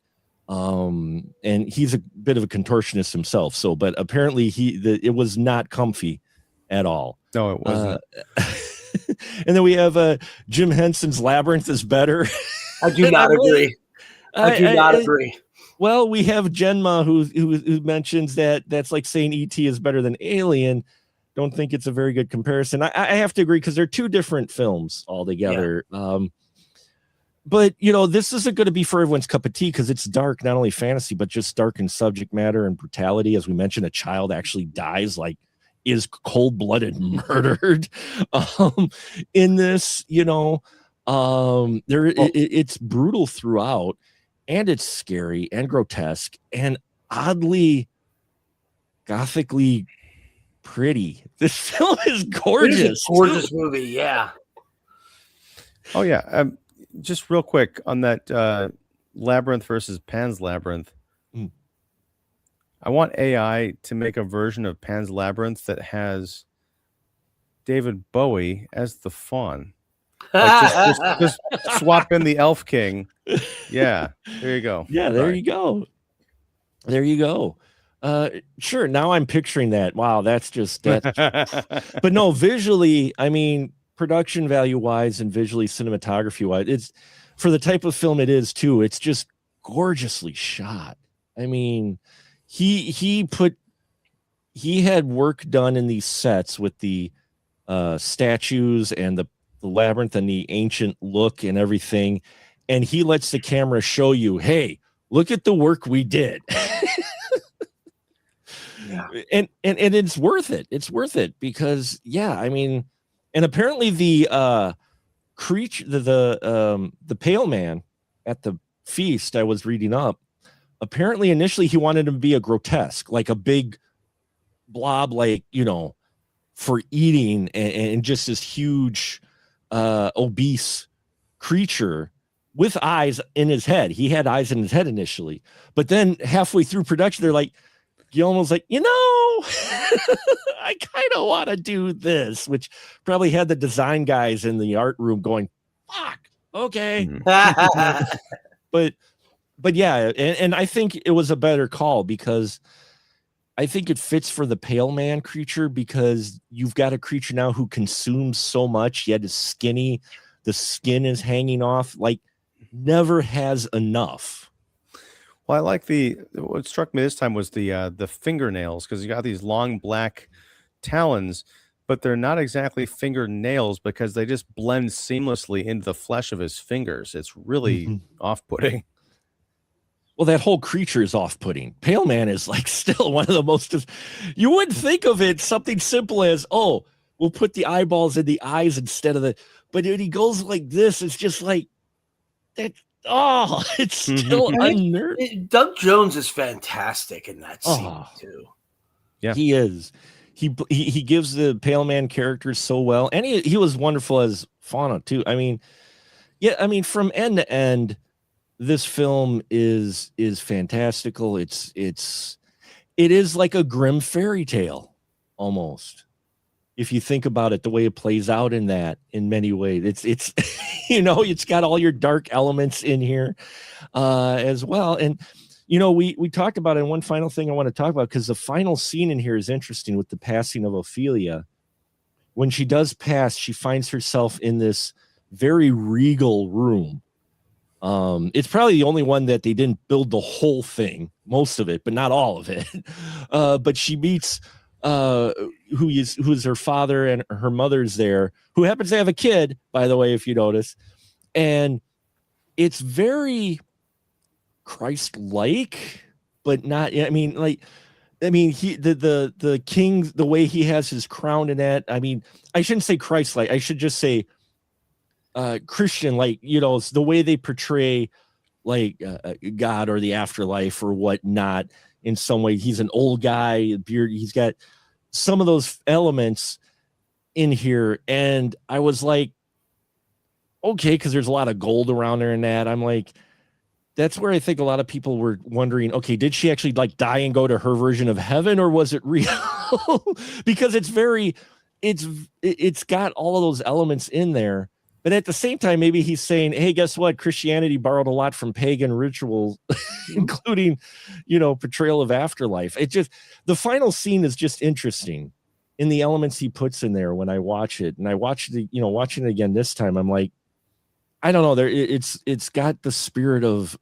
and he's a bit of a contortionist himself. So, but apparently it was not comfy at all. No, it wasn't. And then we have Jim Henson's Labyrinth is better. I do not agree. I do not agree. Well, we have Genma who mentions that that's like saying E.T. is better than Alien. Don't think it's a very good comparison. I have to agree because they're two different films altogether. Yeah. But, this isn't going to be for everyone's cup of tea because it's dark, not only fantasy, but just dark in subject matter and brutality. As we mentioned, a child actually dies, like is cold-blooded murdered in this, it's brutal throughout, and it's scary and grotesque and oddly gothically pretty. This film is gorgeous. It is a gorgeous movie, yeah. Oh yeah. Just real quick on that Labyrinth versus Pan's Labyrinth. I want AI to make a version of Pan's Labyrinth that has David Bowie as the faun. Like just swap in the Elf King. Yeah, there you go. Yeah, there you go. There you go. Sure. Now I'm picturing that. Wow, that's just that. But no, visually, I mean, production value wise and visually cinematography wise, it's for the type of film it is too. It's just gorgeously shot. I mean, he had work done in these sets with the statues and the labyrinth and the ancient look and everything, and he lets the camera show you, hey, look at the work we did. Yeah. And it's worth it. It's worth it because I mean, and apparently the creature, the pale man at the feast I was reading up, apparently initially he wanted him to be a grotesque, like a big blob, like, for eating, and just this huge obese creature with eyes in his head. He had eyes in his head initially, but then halfway through production, they're like, Guillermo's like, I kind of want to do this, which probably had the design guys in the art room going, fuck, okay. But yeah, and I think it was a better call because I think it fits for the pale man creature because you've got a creature now who consumes so much, yet is skinny. The skin is hanging off, like never has enough. Well, I like what struck me this time was the fingernails, because you got these long black talons, but they're not exactly fingernails because they just blend seamlessly into the flesh of his fingers. It's really off-putting. Well, that whole creature is off-putting. Pale Man is like still one of the most. You wouldn't think of it something simple as, oh, we'll put the eyeballs in the eyes instead of the. But when he goes like this, it's just like that. Oh, it's still unnerving. Doug Jones is fantastic in that scene too. Yeah, he is. He gives the Pale Man characters so well, and he was wonderful as Fauna too. I mean, from end to end, this film is fantastical. It is like a grim fairy tale almost. If you think about it, the way it plays out in many ways, it's it's got all your dark elements in here as well. And we talked about it. And one final thing I want to talk about, because the final scene in here is interesting with the passing of Ophelia. When she does pass, she finds herself in this very regal room It's probably the only one that they didn't build the whole thing, most of it, but not all of it. But she meets who is her father, and her mother's there, who happens to have a kid, by the way, if you notice. And it's very Christ-like, but not. I mean, he the king, the way he has his crown and that. I mean, I shouldn't say Christ-like. I should just say Christian, like, it's the way they portray like God or the afterlife or whatnot. In some way, he's an old guy, beard. He's got some of those elements in here, and I was like, okay, because there's a lot of gold around there and that. I'm like, that's where I think a lot of people were wondering, okay, did she actually like die and go to her version of heaven, or was it real? Because it's got all of those elements in there. But at the same time, maybe he's saying, hey, guess what? Christianity borrowed a lot from pagan rituals, including, portrayal of afterlife. The final scene is just interesting in the elements he puts in there when I watch it. And I watched it, watching it again this time, I'm like, I don't know. It's got the spirit of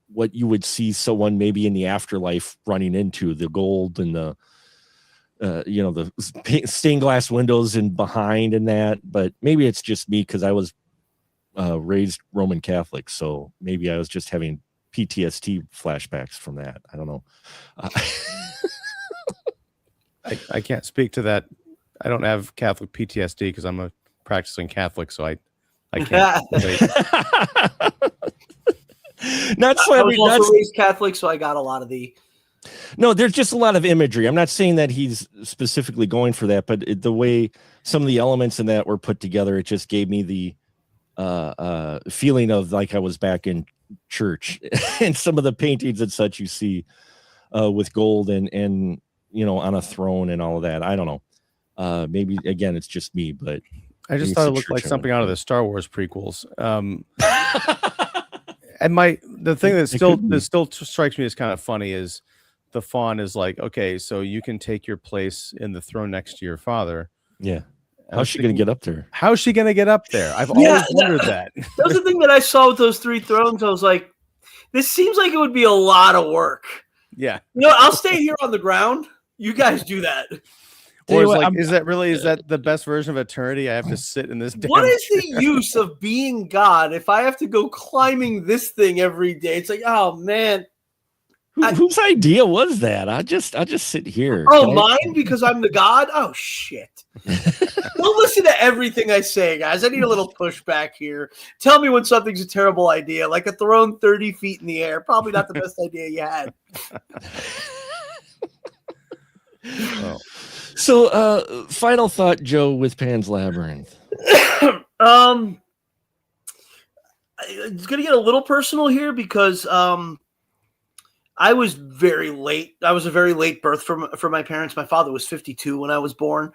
what you would see someone maybe in the afterlife running into, the gold and the stained glass windows and behind and that. But maybe it's just me because I was raised Roman Catholic, so maybe I was just having PTSD flashbacks from that. I don't know. I can't speak to that. I don't have Catholic PTSD because I'm a practicing Catholic, so I can't. I was also raised Catholic, so I got a lot of the. No, there's just a lot of imagery. I'm not saying that he's specifically going for that, but the way some of the elements in that were put together, it just gave me the feeling of like I was back in church. And some of the paintings and such you see with gold and on a throne and all of that. I don't know. Maybe again, it's just me, but I just thought it looked like something out of the Star Wars prequels. And the thing that still strikes me as kind of funny is the fawn is like, okay, so you can take your place in the throne next to your father. Yeah. How's she going to get up there? How's she going to get up there? I've always wondered that. That was the thing that I saw with those 3 thrones. I was like, this seems like it would be a lot of work. Yeah. I'll stay here on the ground. You guys do that. Or is that the best version of eternity? I have to sit in this damn What is chair? the use of being God if I have to go climbing this thing every day? It's like, oh man. Whose idea was that? I just sit here. Oh, mine because I'm the god? Oh shit. Don't listen to everything I say, guys. I need a little pushback here. Tell me when something's a terrible idea, like a throne 30 feet in the air. Probably not the best idea you had. Oh. So, final thought, Joe, with Pan's Labyrinth. It's going to get a little personal here because I was very late. I was a very late birth for my parents. My father was 52 when I was born.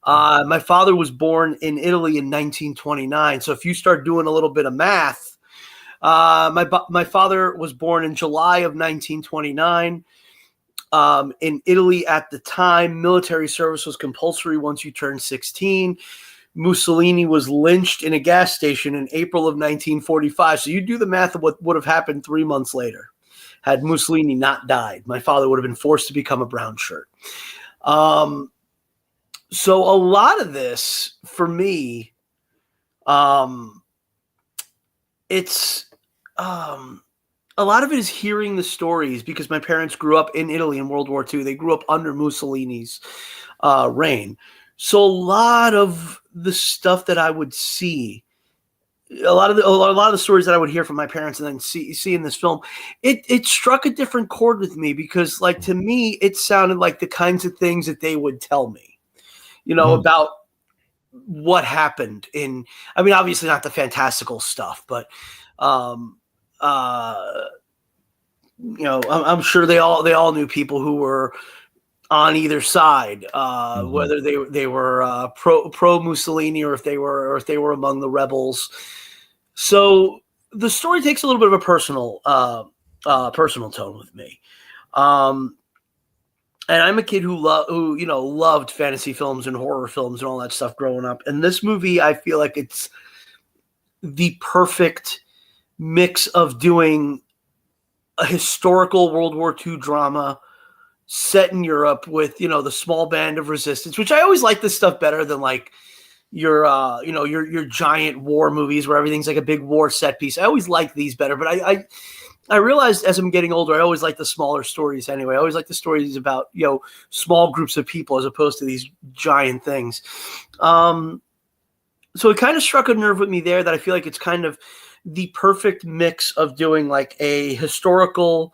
My father was born in Italy in 1929. So if you start doing a little bit of math, my father was born in July of 1929. In Italy at the time, military service was compulsory once you turned 16. Mussolini was lynched in a gas station in April of 1945. So you do the math of what would have happened 3 months later had Mussolini not died. My father would have been forced to become a brown shirt. So a lot of this for me, it's a lot of it is hearing the stories because my parents grew up in Italy in World War II. They grew up under Mussolini's reign. So a lot of the stuff that I would see, a lot of the stories that I would hear from my parents and then see in this film, it struck a different chord with me because, like, to me, it sounded like the kinds of things that they would tell me, about what happened in. I mean, obviously not the fantastical stuff, but I'm sure they all knew people who were on either side, whether they were pro Mussolini or if they were among the rebels. So the story takes a little bit of a personal tone with me. And I'm a kid who loved fantasy films and horror films and all that stuff growing up. And this movie, I feel like it's the perfect mix of doing a historical World War II drama set in Europe with, the small band of resistance, which I always like this stuff better than like your giant war movies where everything's like a big war set piece. I always like these better, but I realized as I'm getting older, I always like the smaller stories anyway. I always like the stories about, small groups of people as opposed to these giant things. So it kind of struck a nerve with me there that I feel like it's kind of the perfect mix of doing like a historical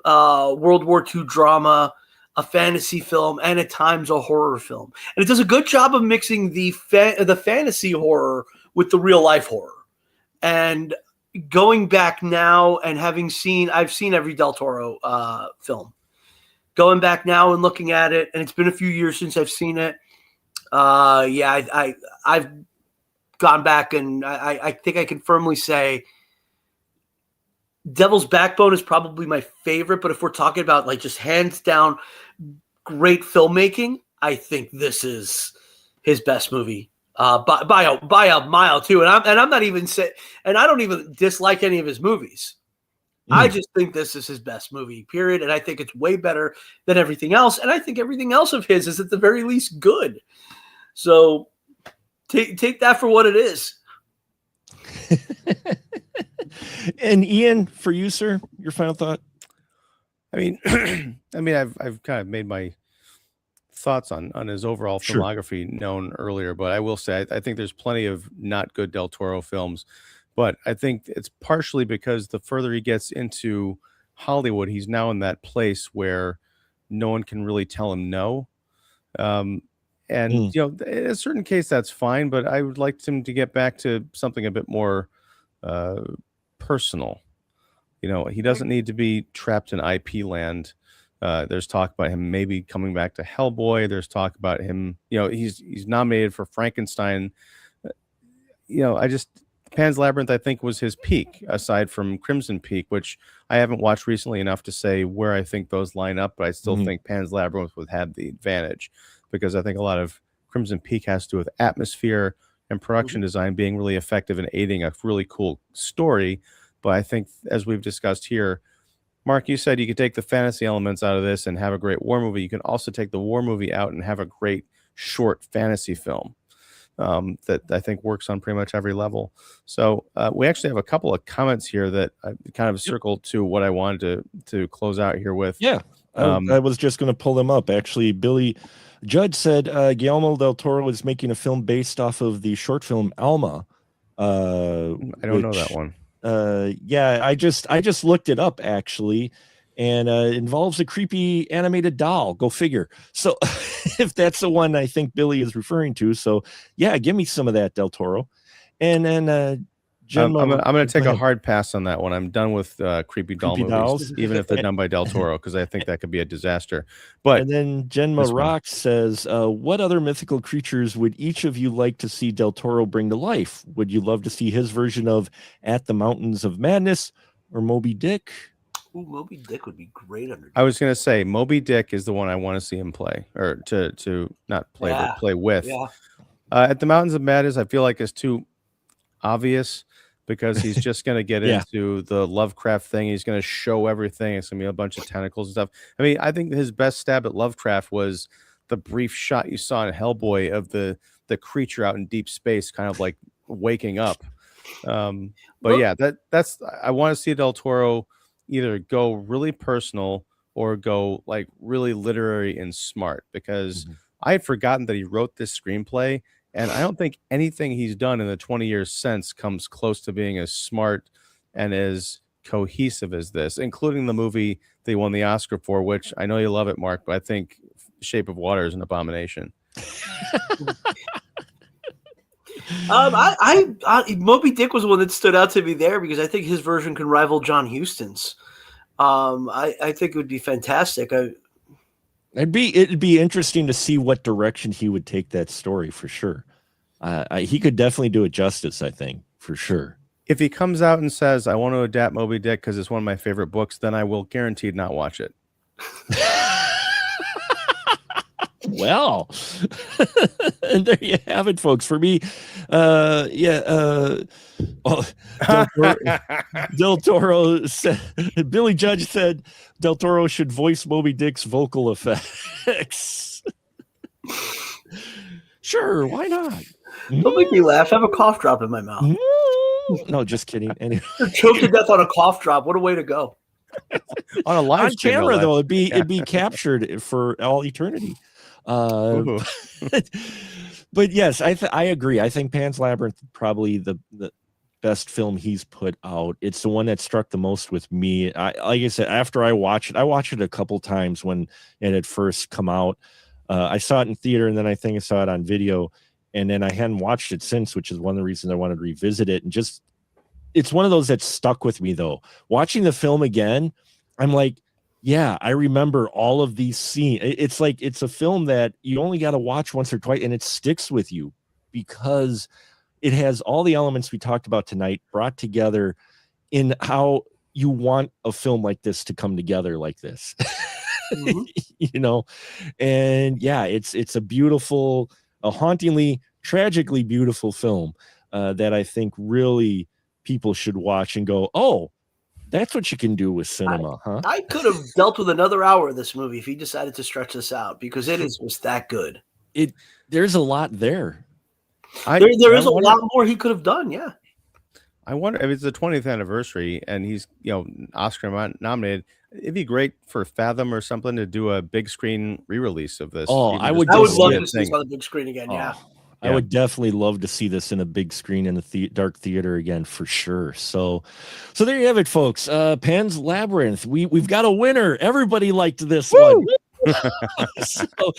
World War II drama, a fantasy film, and at times a horror film. And it does a good job of mixing the fantasy horror with the real life horror. And going back now and I've seen every Del Toro film. Going back now and looking at it, and it's been a few years since I've seen it. I've gone back and I think I can firmly say Devil's Backbone is probably my favorite, but if we're talking about like just hands down great filmmaking, I think this is his best movie by a mile too. And I'm not even and I don't even dislike any of his movies. I just think this is his best movie, period. And I think it's way better than everything else. And I think everything else of his is at the very least good. So take that for what it is. And Ian, for you, sir, your final thought? I mean, I've kind of made my thoughts on his overall filmography known earlier, but I will say I think there's plenty of not good Del Toro films, but I think it's partially because the further he gets into Hollywood, he's now in that place where no one can really tell him no. In a certain case, that's fine, but I would like him to get back to something a bit more personal. He doesn't need to be trapped in IP land. There's talk about him maybe coming back to Hellboy. There's talk about him, he's nominated for Frankenstein. Pan's Labyrinth, I think, was his peak, aside from Crimson Peak, which I haven't watched recently enough to say where I think those line up, but I still think Pan's Labyrinth would have the advantage, because I think a lot of Crimson Peak has to do with atmosphere and production design being really effective in aiding a really cool story. But I think, as we've discussed here, Mark, you said you could take the fantasy elements out of this and have a great war movie. You can also take the war movie out and have a great short fantasy film that I think works on pretty much every level. So we actually have a couple of comments here that I kind of circled to what I wanted to close out here with. Yeah, I was just going to pull them up. Actually, Billy Judd said Guillermo del Toro is making a film based off of the short film Alma. I don't know that one. Yeah, I just looked it up actually, and it involves a creepy animated doll. Go figure. So if that's the one I think Billy is referring to, so yeah, give me some of that, Del Toro. And then I'm going to take a hard pass on that one. I'm done with creepy doll movies, dolls, even if they're done by Del Toro, because I think that could be a disaster. But and then Jenma Rock says, what other mythical creatures would each of you like to see Del Toro bring to life? Would you love to see his version of At the Mountains of Madness or Moby Dick? Ooh, Moby Dick would be great under. I was going to say Moby Dick is the one I want to see him play, or to not play, but play with. Yeah. At the Mountains of Madness, I feel like it's too obvious, because he's just going to get into the Lovecraft thing. He's going to show everything. It's going to be a bunch of tentacles and stuff. I mean, I think his best stab at Lovecraft was the brief shot you saw in Hellboy of the creature out in deep space, kind of like waking up. That's I want to see Del Toro either go really personal or go like really literary and smart, because I had forgotten that he wrote this screenplay. And I don't think anything he's done in the 20 years since comes close to being as smart and as cohesive as this, including the movie they won the Oscar for, which I know you love it, Mark, but I think Shape of Water is an abomination. Moby Dick was one that stood out to me there, because I think his version can rival John Huston's. I think it would be fantastic. It'd be interesting to see what direction he would take that story, for sure. He could definitely do it justice, I think, for sure. If he comes out and says, I want to adapt Moby Dick because it's one of my favorite books, then I will guaranteed not watch it. Well, and there you have it, folks. For me, Del Toro said, Billy Judge said Del Toro should voice Moby Dick's vocal effects. Sure, why not? Don't make me laugh. I have a cough drop in my mouth. No, just kidding. Anyway. Choked to death on a cough drop. What a way to go. On a live on camera, though, it'd be captured for all eternity. But yes, I agree. I think Pan's Labyrinth probably the best film he's put out. It's the one that struck the most with me. Like I said, after I watched it a couple times when it had first come out. I saw it in theater, and then I think I saw it on video, and then I hadn't watched it since, which is one of the reasons I wanted to revisit it. And just, it's one of those that stuck with me, though. Watching the film again, I'm like, yeah, I remember all of these scenes. It's like, it's a film that you only got to watch once or twice, and it sticks with you because it has all the elements we talked about tonight brought together in how you want a film like this to come together like this. Mm-hmm. You know, and yeah, it's a beautiful, a hauntingly, tragically beautiful film that I think really people should watch and go, oh, that's what you can do with cinema, huh? I could have dealt with another hour of this movie if he decided to stretch this out, because it is just that good. There's a lot there. There is a lot more he could have done. Yeah. I wonder if it's the 20th anniversary and he's, Oscar nominated. It'd be great for Fathom or something to do a big screen re-release of this. Oh, I would love to see this on the big screen again. Yeah. I would definitely love to see this in a big screen in a dark theater again, for sure. So there you have it, folks. Pan's Labyrinth. We've got a winner. Everybody liked this one. So,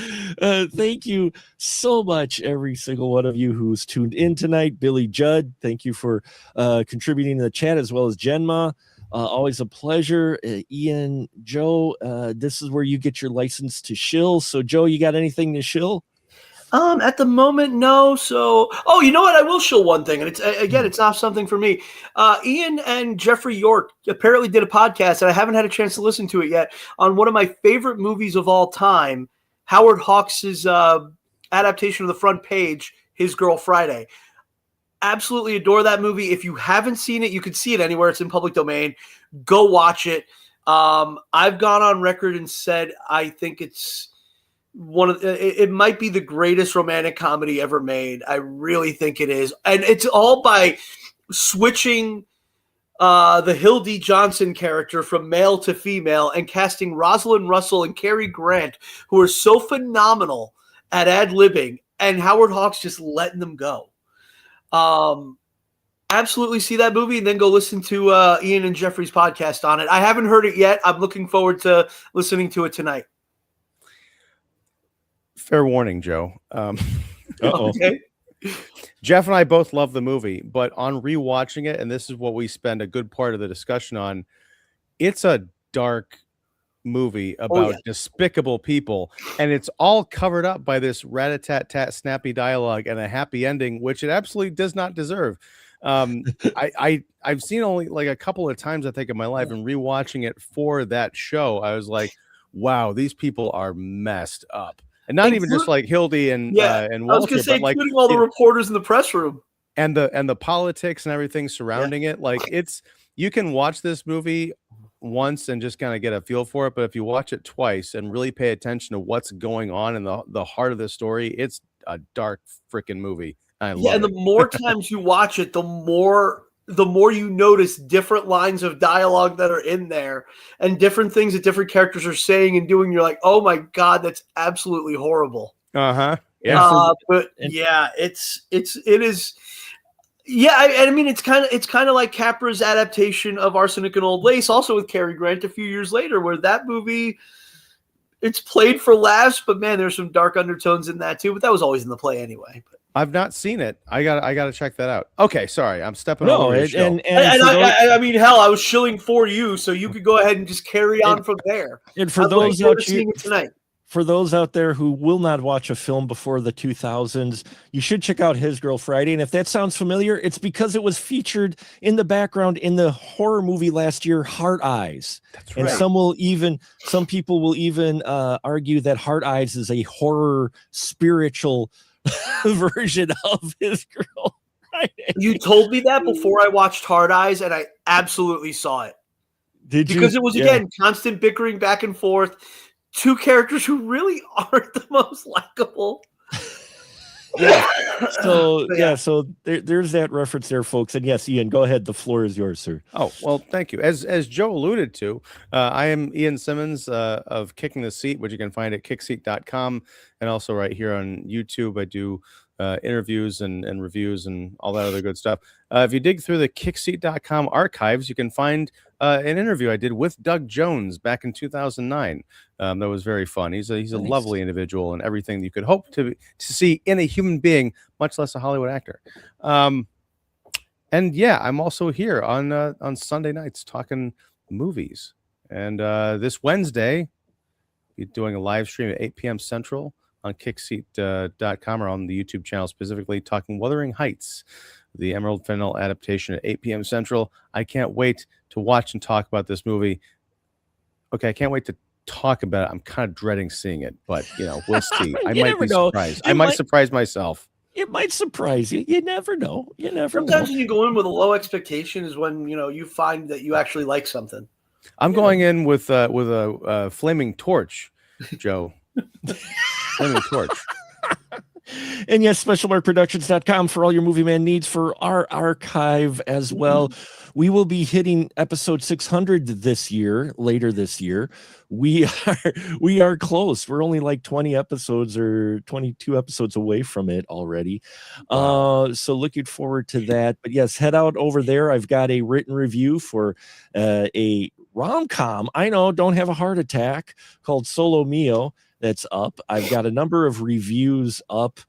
thank you so much, every single one of you who's tuned in tonight. Billy Judd, thank you for contributing to the chat, as well as Genma. Always a pleasure. Ian, Joe, this is where you get your license to shill. So, Joe, you got anything to shill? At the moment, no. So, you know what? I will show one thing, and it's not something for me. Ian and Jeffrey York apparently did a podcast, and I haven't had a chance to listen to it yet, on one of my favorite movies of all time, Howard Hawks' adaptation of The Front Page, His Girl Friday. Absolutely adore that movie. If you haven't seen it, you can see it anywhere. It's in public domain. Go watch it. I've gone on record and said I think it's it might be the greatest romantic comedy ever made. I really think it is. And it's all by switching the Hill D. Johnson character from male to female and casting Rosalind Russell and Cary Grant, who are so phenomenal at ad-libbing, and Howard Hawks just letting them go. Absolutely see that movie and then go listen to Ian and Jeffrey's podcast on it. I haven't heard it yet. I'm looking forward to listening to it tonight. Fair warning, Joe. Okay. Jeff and I both love the movie, but on rewatching it, and this is what we spend a good part of the discussion on, it's a dark movie about despicable people, and it's all covered up by this rat-a-tat-tat snappy dialogue and a happy ending, which it absolutely does not deserve. I've seen only like a couple of times, I think, in my life, and rewatching it for that show, I was like, wow, these people are messed up. And not even just like Hildy and Walter, I was gonna say, but like including all the reporters in the press room and the politics and everything surrounding it. Like, you can watch this movie once and just kind of get a feel for it, but if you watch it twice and really pay attention to what's going on in the heart of the story, it's a dark freaking movie. I love it. And the more times you watch it, the more you notice different lines of dialogue that are in there and different things that different characters are saying and doing. You're like, oh my God, that's absolutely horrible. Yeah. But yeah, it is. Yeah. I mean, it's kind of like Capra's adaptation of Arsenic and Old Lace, also with Cary Grant a few years later, where that movie, it's played for laughs, but man, there's some dark undertones in that too, but that was always in the play anyway. I've not seen it. I gotta check that out. Okay, sorry, I'm stepping over your show. I mean, hell, I was shilling for you, so you could go ahead and just carry on from there. And for those out seeing it tonight, for those out there who will not watch a film before the 2000s, you should check out His Girl Friday. And if that sounds familiar, it's because it was featured in the background in the horror movie last year, Heart Eyes. That's right. And some people will even argue that Heart Eyes is a horror spiritual version of His Girl Friday. You told me that before I watched Hard Eyes, and I absolutely saw it. Did you? Because it was, again, constant bickering back and forth. Two characters who really aren't the most likable. So there's that reference there, folks. And yes, Ian, go ahead. The floor is yours, sir. Oh, well, thank you. As Joe alluded to, I am Ian Simmons of Kicking the Seat, which you can find at kickseat.com, and also right here on YouTube. I do interviews and reviews and all that other good stuff. If you dig through the kickseat.com archives, you can find an interview I did with Doug Jones back in 2009. That was very fun. He's a lovely individual and everything you could hope to see in a human being, much less a Hollywood actor. And yeah, I'm also here on Sunday nights talking movies. And this Wednesday, we're doing a live stream at 8 p.m. Central on kickseat.com or on the YouTube channel, specifically talking Wuthering Heights, the Emerald Fennell adaptation at 8 p.m. Central. I can't wait to watch and talk about this movie. Okay, I can't wait to talk about it. I'm kind of dreading seeing it, but we'll see. I might be surprised. I might surprise myself. It might surprise you. You never know. Sometimes when you go in with a low expectation is when you find that you actually like something. I'm going in with a flaming torch, Joe. Flaming torch. And yes, specialmarkproductions.com for all your Movie Man needs for our archive as well. We will be hitting episode 600 later this year. We are close. We're only like 20 episodes or 22 episodes away from it already. Wow. So looking forward to that. But yes, head out over there. I've got a written review for a rom-com. I know, don't have a heart attack, called Solo Mio. That's up. I've got a number of reviews up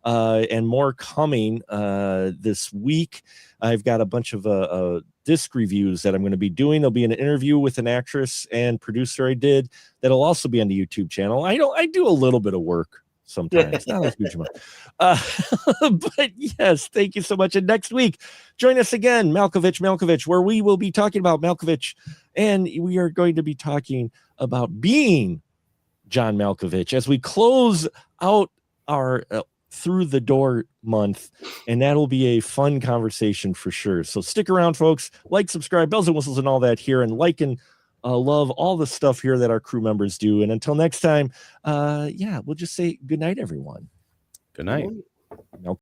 and more coming this week. I've got a bunch of disc reviews that I'm going to be doing. There'll be an interview with an actress and producer I did that'll also be on the YouTube channel. I do a little bit of work sometimes, not a huge amount. But yes, thank you so much. And next week, join us again, Malkovich, where we will be talking about Malkovich, and we are going to be talking about being John Malkovich as we close out our Through the Door month, and that'll be a fun conversation for sure. So stick around, folks. Like, subscribe, bells and whistles and all that here, and like and love all the stuff here that our crew members do. And until next time, we'll just say good night, everyone. Good night.